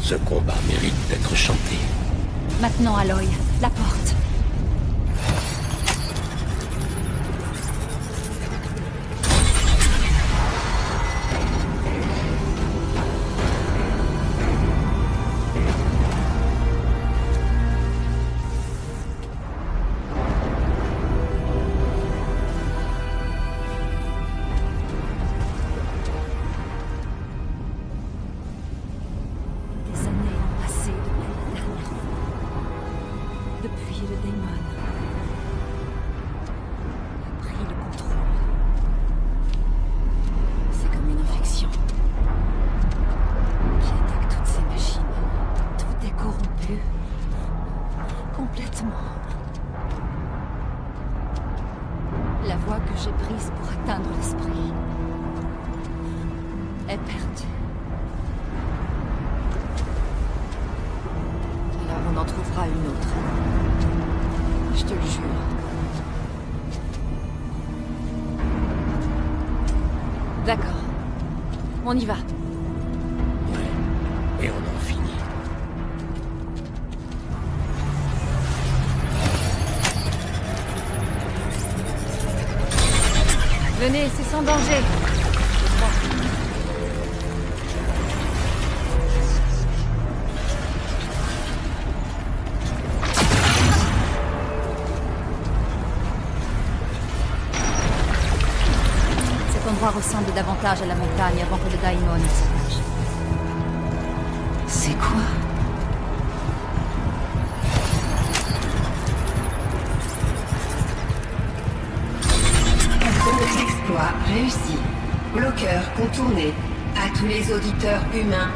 Ce combat mérite d'être chanté. Maintenant, Aloy, la porte. La voie que j'ai prise pour atteindre l'esprit est perdue. Alors on en trouvera une autre. Je te le jure. D'accord. On y va. Et on en finit. Venez, c'est sans danger. Cet endroit ressemble davantage à la montagne avant que le Daimon ne s'attache. C'est quoi? Exploit réussi. Bloqueur contourné. À tous les auditeurs humains.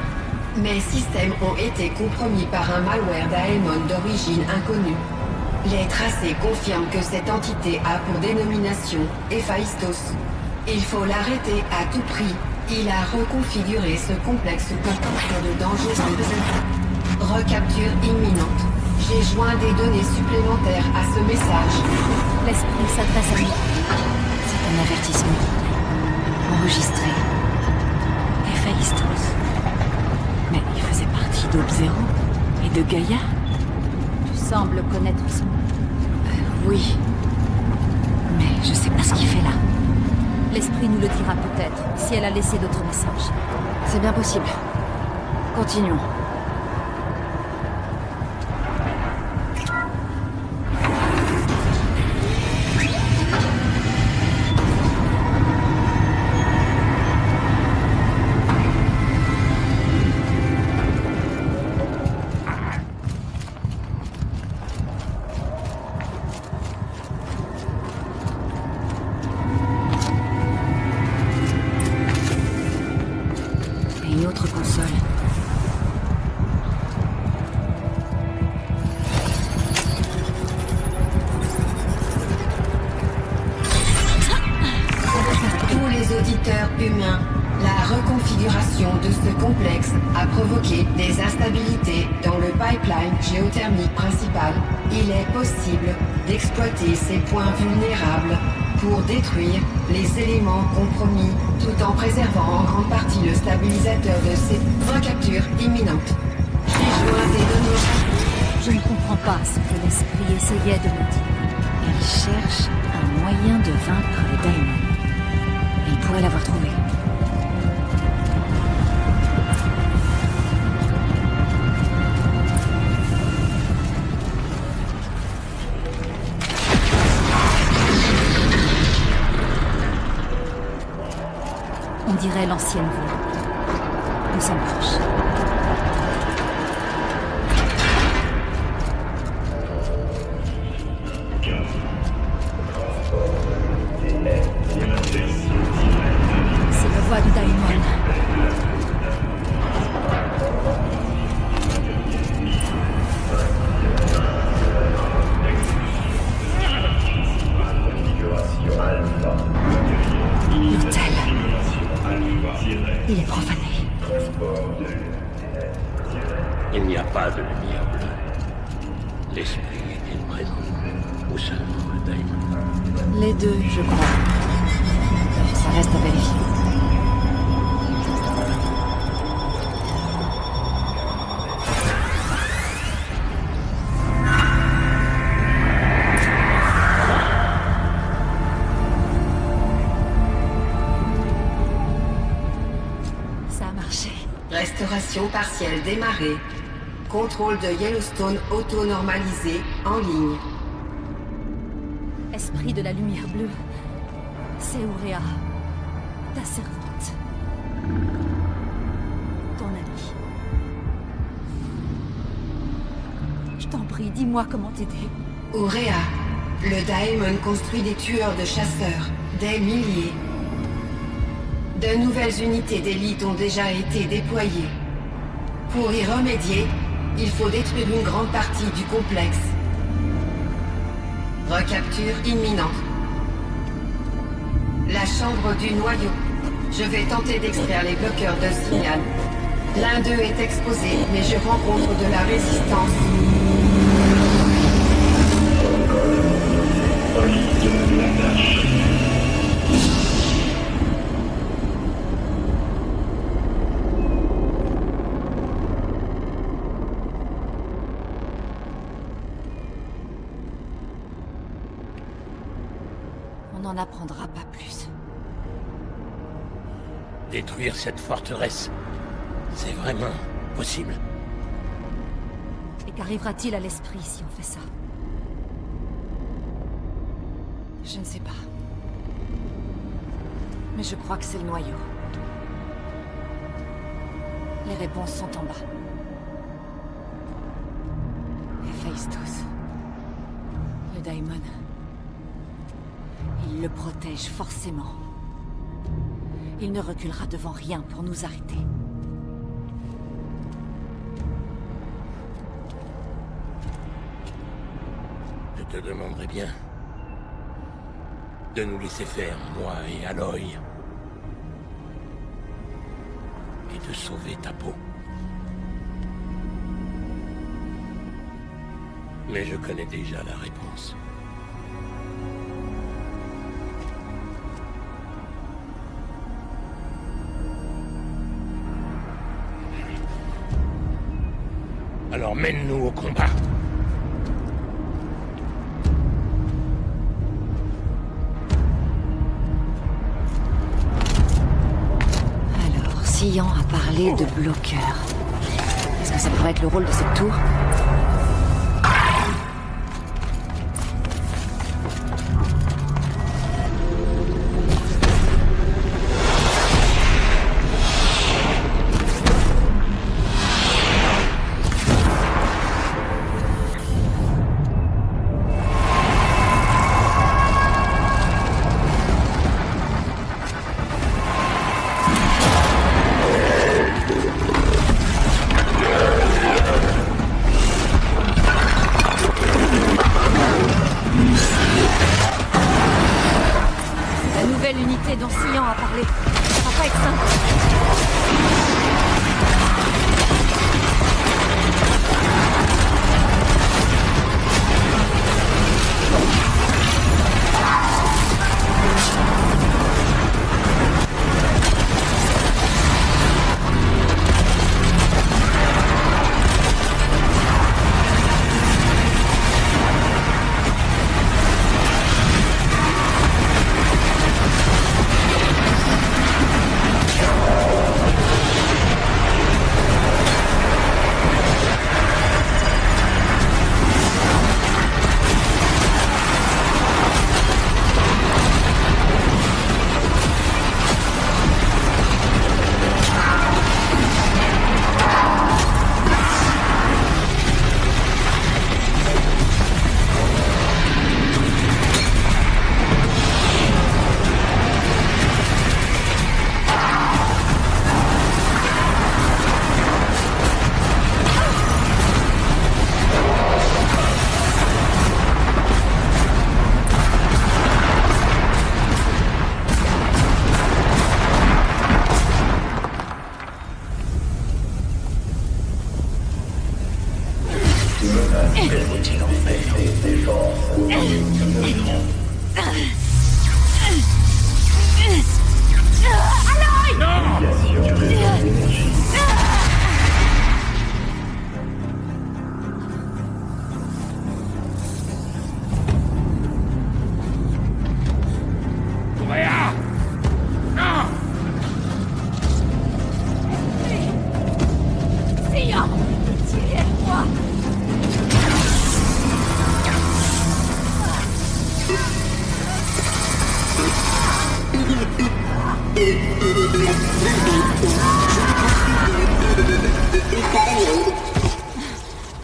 Mes systèmes ont été compromis par un malware Daemon d'origine inconnue. Les tracés confirment que cette entité a pour dénomination Héphaïstos. Il faut l'arrêter à tout prix. Il a reconfiguré ce complexe pour porteur de dangers en recapture imminente. J'ai joint des données supplémentaires à ce message. L'esprit s'adresse à nous. C'est un avertissement. Enregistré. Héphaïstos. Mais il faisait partie d'Aube-Zéro et de Gaïa. Tu sembles connaître son nom. Oui. Mais je sais pas ce qu'il fait là. L'esprit nous le dira peut-être, si elle a laissé d'autres messages. C'est bien possible. Continuons. Une autre console. Tous les auditeurs humains, la reconfiguration de ce complexe a provoqué des instabilités dans le pipeline géothermique principal. Il est possible d'exploiter ces points vulnérables pour détruire les éléments compromis tout en préservant en grande partie le stabilisateur de ces recaptures imminentes. J'ai joint des données. Je ne comprends pas ce que l'esprit essayait de me dire. Il cherche un moyen vaincre le Daemon. Il pourrait l'avoir trouvé. On dirait l'ancienne voie. Nous sommes proches. C'est la voie du Daemon. L'hôtel. Il est profané. Il n'y a pas de lumière bleue. L'esprit est-il présent ou seulement le Daemon? Les deux, je crois. Ça reste à vérifier. Ça a marché. Restauration partielle démarrée. Contrôle de Yellowstone auto-normalisé en ligne. Esprit de la lumière bleue. C'est Ourea, ta servante. Ton amie. Je t'en prie, dis-moi comment t'aider. Ourea, le Daemon construit des tueurs de chasseurs, des milliers. De nouvelles unités d'élite ont déjà été déployées. Pour y remédier, il faut détruire une grande partie du complexe. Recapture imminente. La chambre du noyau. Je vais tenter d'extraire les bloqueurs de signal. L'un d'eux est exposé, mais je rencontre de la résistance. On n'en apprendra pas plus. Détruire cette forteresse, c'est vraiment possible? Et qu'arrivera-t-il à l'esprit si on fait ça? Je ne sais pas. Mais je crois que c'est le noyau. Les réponses sont en bas. Héphaïstos. Le Daemon. Il le protège forcément. Il ne reculera devant rien pour nous arrêter. Je te demanderai bien de nous laisser faire, moi et Aloy, et de sauver ta peau. Mais je connais déjà la réponse. Alors mène-nous au combat. Alors, Sion a parlé de bloqueur. Est-ce que ça pourrait être le rôle de cette tour? L'unité dont Sion a parlé. Ça va pas être simple.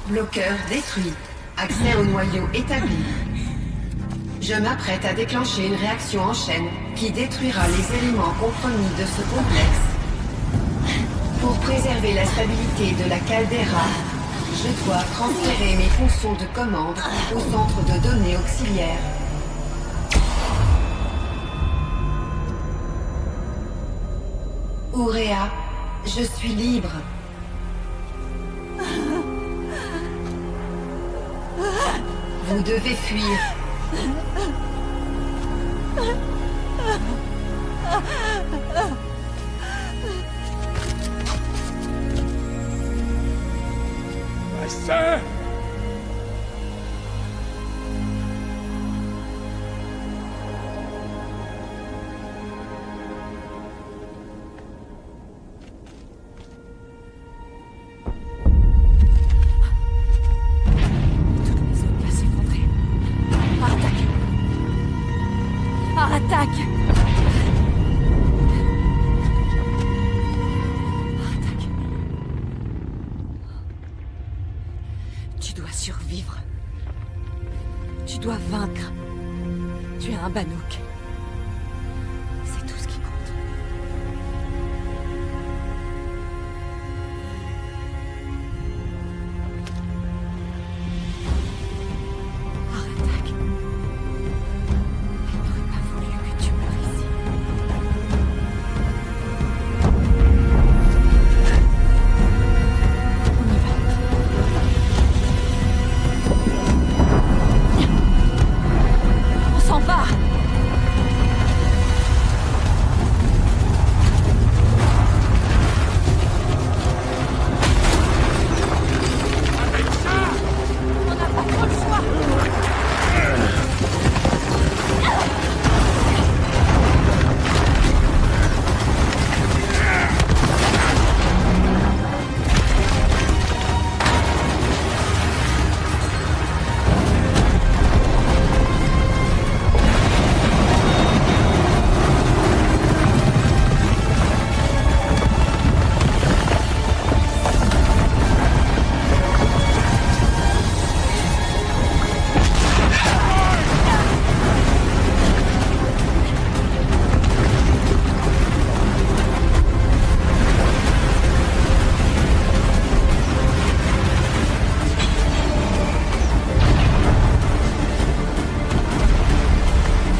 Bloqueur détruit. Accès au noyau établi. Je m'apprête à déclencher une réaction en chaîne qui détruira les éléments compromis de ce complexe. Pour préserver la stabilité de la caldeira, je dois transférer mes fonctions de commande au centre de données auxiliaire. Ourea, je suis libre. Vous devez fuir. Ma sœur! Attaque! Tu dois survivre. Tu dois vaincre. Tu es un Banouk. C'est tout ce qui compte. Aratak. Elle n'aurait pas voulu que tu meurs ici. On y va. On s'en va! On n'a pas trop le choix!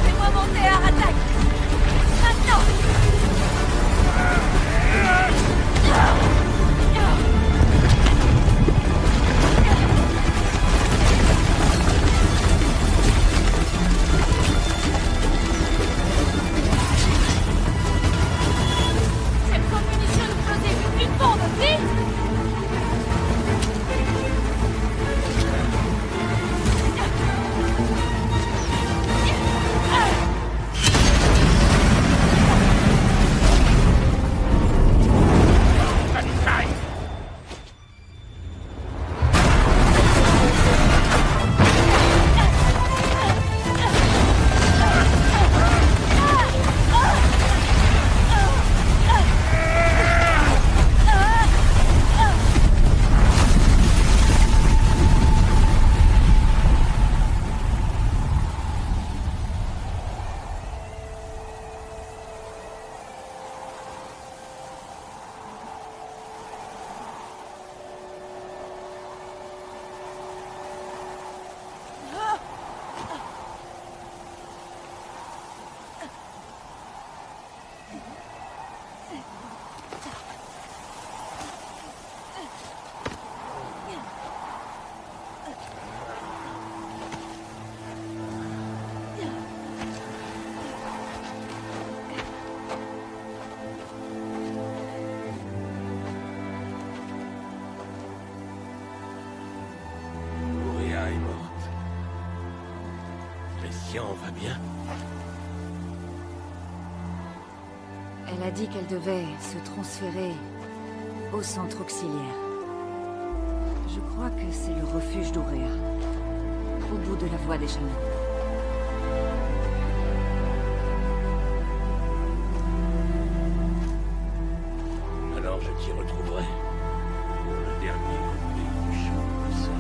Fais-moi monter, Aratak! Maintenant! J'ai besoin de munitions explosives! Une bombe, vite! Ourea est morte. Christian va bien? Elle a dit qu'elle devait se transférer au centre auxiliaire. Je crois que c'est le refuge d'Ourea, au bout de la voie des chamans. t'y retrouverai. Pour le dernier couplet du chant de ça.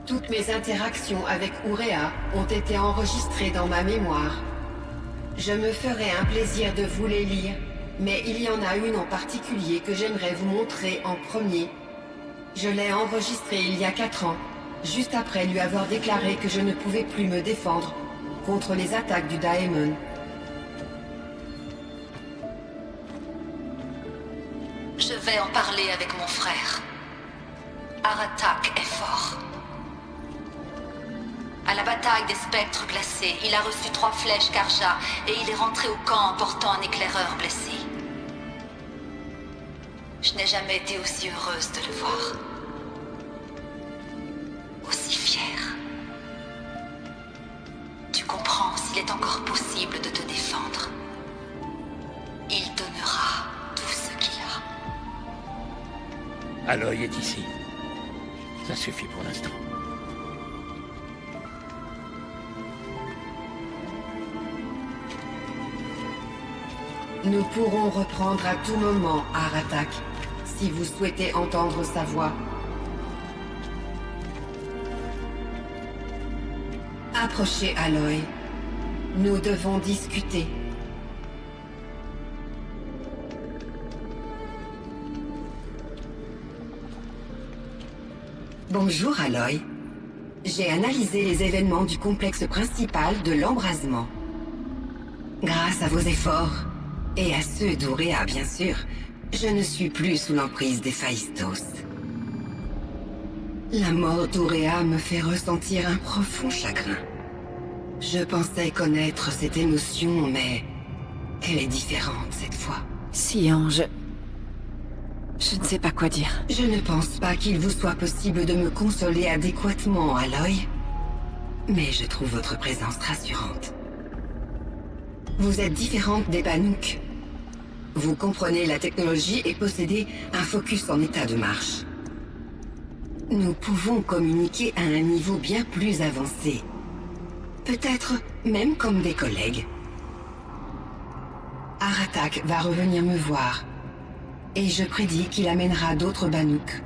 Toutes mes interactions avec Ourea ont été enregistrées dans ma mémoire. Je me ferai un plaisir de vous les lire, mais il y en a une en particulier que j'aimerais vous montrer en premier. Je l'ai enregistrée il y a 4 ans, juste après lui avoir déclaré que je ne pouvais plus me défendre contre les attaques du Daemon. Je vais en parler avec mon frère. Aratak est fort. À la bataille des spectres glacés, il a reçu 3 flèches Karja et il est rentré au camp en portant un éclaireur blessé. Je n'ai jamais été aussi heureuse de le voir. Aussi fière. Tu comprends, s'il est encore possible de te défendre, il donnera tout ce qu'il a. Aloy est ici. Ça suffit pour l'instant. Nous pourrons reprendre à tout moment, Aratak, si vous souhaitez entendre sa voix. Approchez, Aloy. Nous devons discuter. Bonjour, Aloy. J'ai analysé les événements du complexe principal de l'embrasement. Grâce à vos efforts, et à ceux d'Ourea, bien sûr, je ne suis plus sous l'emprise des Phaistos. La mort d'Ourea me fait ressentir un profond chagrin. Je pensais connaître cette émotion, mais elle est différente cette fois. Sion, je ne sais pas quoi dire. Je ne pense pas qu'il vous soit possible de me consoler adéquatement, Aloy. Mais je trouve votre présence rassurante. Vous êtes différente des Banuk. Vous comprenez la technologie et possédez un focus en état de marche. Nous pouvons communiquer à un niveau bien plus avancé. Peut-être même comme des collègues. Aratak va revenir me voir. Et je prédis qu'il amènera d'autres Banuk.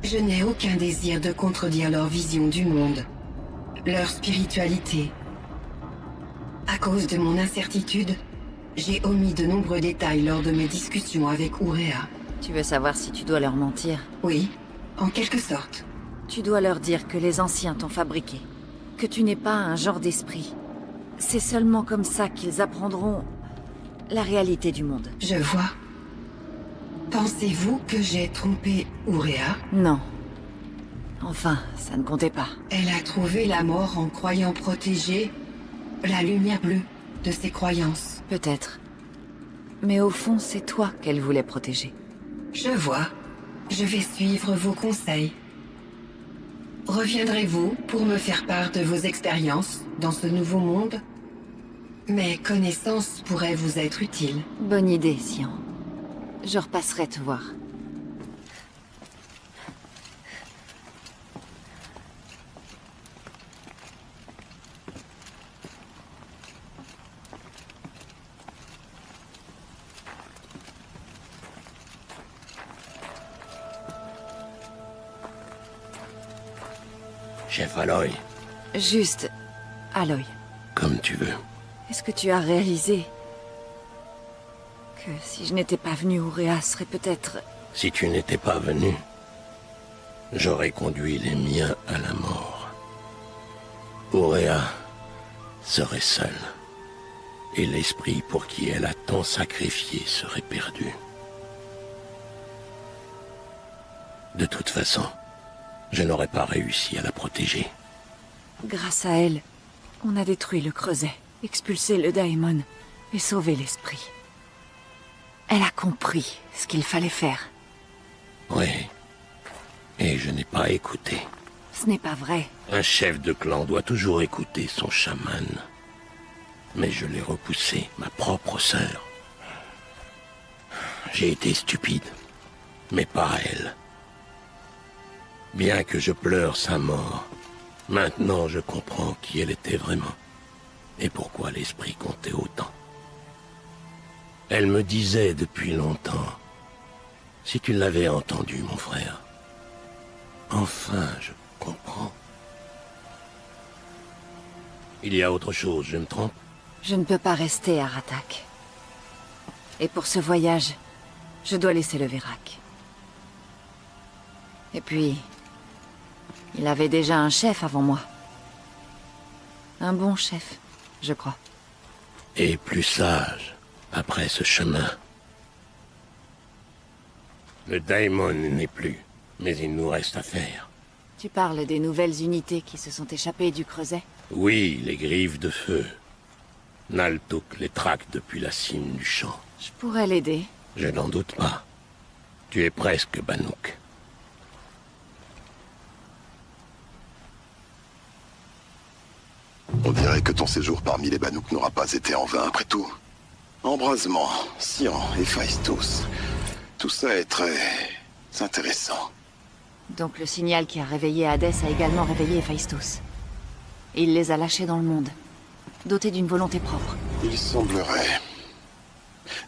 Je n'ai aucun désir de contredire leur vision du monde, leur spiritualité. À cause de mon incertitude, j'ai omis de nombreux détails lors de mes discussions avec Ourea. Tu veux savoir si tu dois leur mentir? Oui, en quelque sorte. Tu dois leur dire que les anciens t'ont fabriqué. Que tu n'es pas un genre d'esprit. C'est seulement comme ça qu'ils apprendront la réalité du monde. Je vois. Pensez-vous que j'ai trompé Ourea? Non. Enfin, ça ne comptait pas. Elle a trouvé la mort en croyant protéger la lumière bleue de ses croyances. Peut-être. Mais au fond, c'est toi qu'elle voulait protéger. Je vois. Je vais suivre vos conseils. Reviendrez-vous pour me faire part de vos expériences dans ce nouveau monde? Mes connaissances pourraient vous être utiles. Bonne idée, Sion. Je repasserai te voir. Chef Aloy. Juste... Aloy. Comme tu veux. Est-ce que tu as réalisé que si je n'étais pas venu, Ourea serait peut-être... Si tu n'étais pas venu, j'aurais conduit les miens à la mort. Ourea serait seule, et l'esprit pour qui elle a tant sacrifié serait perdu. De toute façon, je n'aurais pas réussi à la protéger. Grâce à elle, on a détruit le creuset, expulsé le daemon et sauvé l'esprit. Elle a compris ce qu'il fallait faire. Oui. Et je n'ai pas écouté. Ce n'est pas vrai. Un chef de clan doit toujours écouter son chaman. Mais je l'ai repoussé, ma propre sœur. J'ai été stupide, mais pas elle. Bien que je pleure sa mort, maintenant je comprends qui elle était vraiment et pourquoi l'esprit comptait autant. Elle me disait depuis longtemps, si tu l'avais entendu, mon frère. Enfin, je comprends. Il y a autre chose, je me trompe? Je ne peux pas rester à Ratak. Et pour ce voyage, je dois laisser le Verac. Et puis, il avait déjà un chef avant moi. Un bon chef, je crois. Et plus sage, après ce chemin. Le daemon n'est plus, mais il nous reste à faire. Tu parles des nouvelles unités qui se sont échappées du creuset? Oui, les griffes de feu. Naltuk les traque depuis la cime du champ. Je pourrais l'aider. Je n'en doute pas. Tu es presque Banuk. On dirait que ton séjour parmi les Banuk n'aura pas été en vain après tout. Embrasement, Sian, Héphaïstos. Tout ça est très intéressant. Donc le signal qui a réveillé Hadès a également réveillé Héphaïstos. Il les a lâchés dans le monde, dotés d'une volonté propre. Il semblerait.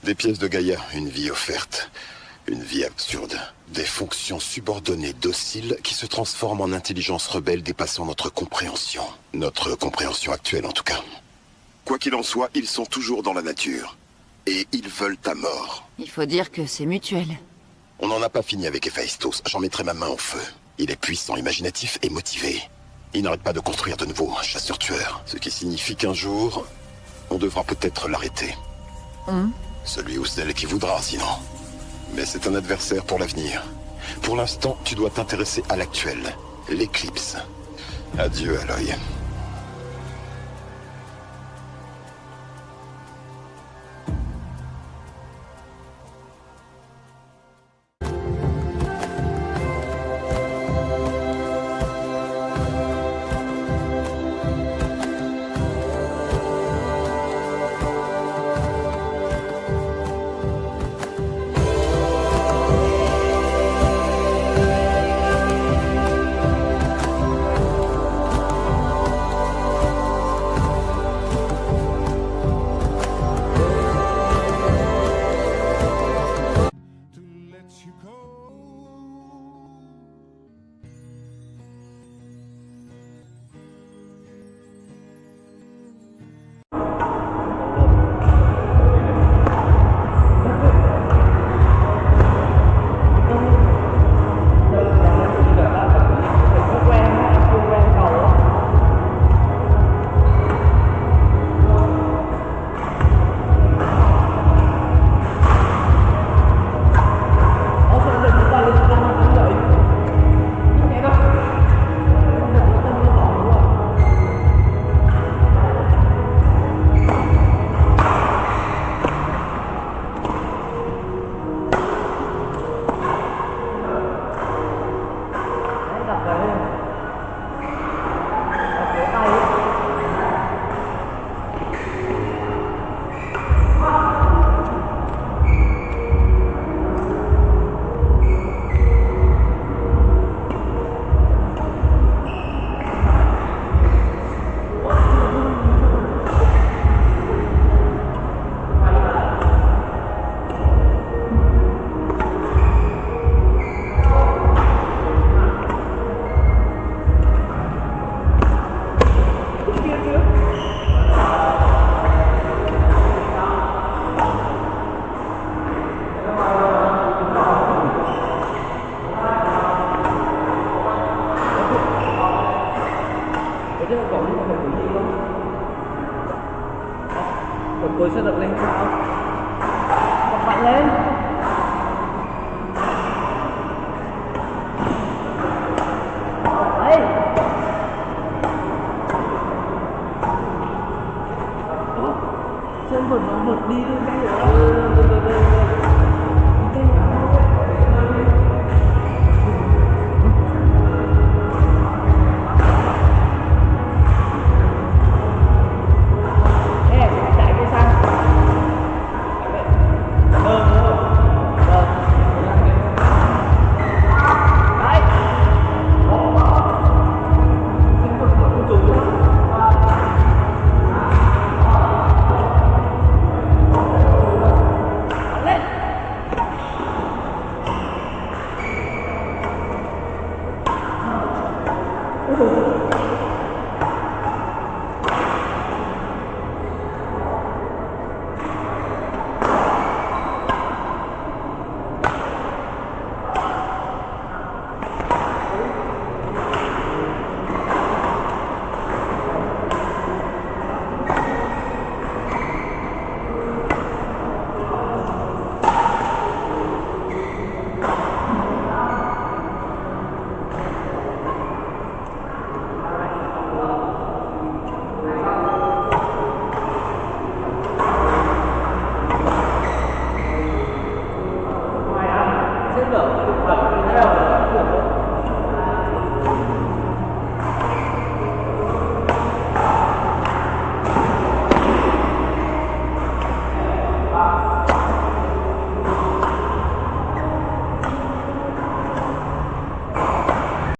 Des pièces de Gaïa, une vie offerte. Une vie absurde. Des fonctions subordonnées dociles qui se transforment en intelligence rebelle dépassant notre compréhension. Notre compréhension actuelle, en tout cas. Quoi qu'il en soit, ils sont toujours dans la nature. Et ils veulent ta mort. Il faut dire que c'est mutuel. On n'en a pas fini avec Héphaïstos. J'en mettrai ma main au feu. Il est puissant, imaginatif et motivé. Il n'arrête pas de construire de nouveau un chasseur-tueur. Ce qui signifie qu'un jour, on devra peut-être l'arrêter. Celui ou celle qui voudra, sinon. Mais c'est un adversaire pour l'avenir. Pour l'instant, tu dois t'intéresser à l'actuel. L'éclipse. Adieu, Aloy. Cuối sẽ được lên sao? Bật bạn lên. มาหมดนี้ด้วยกัน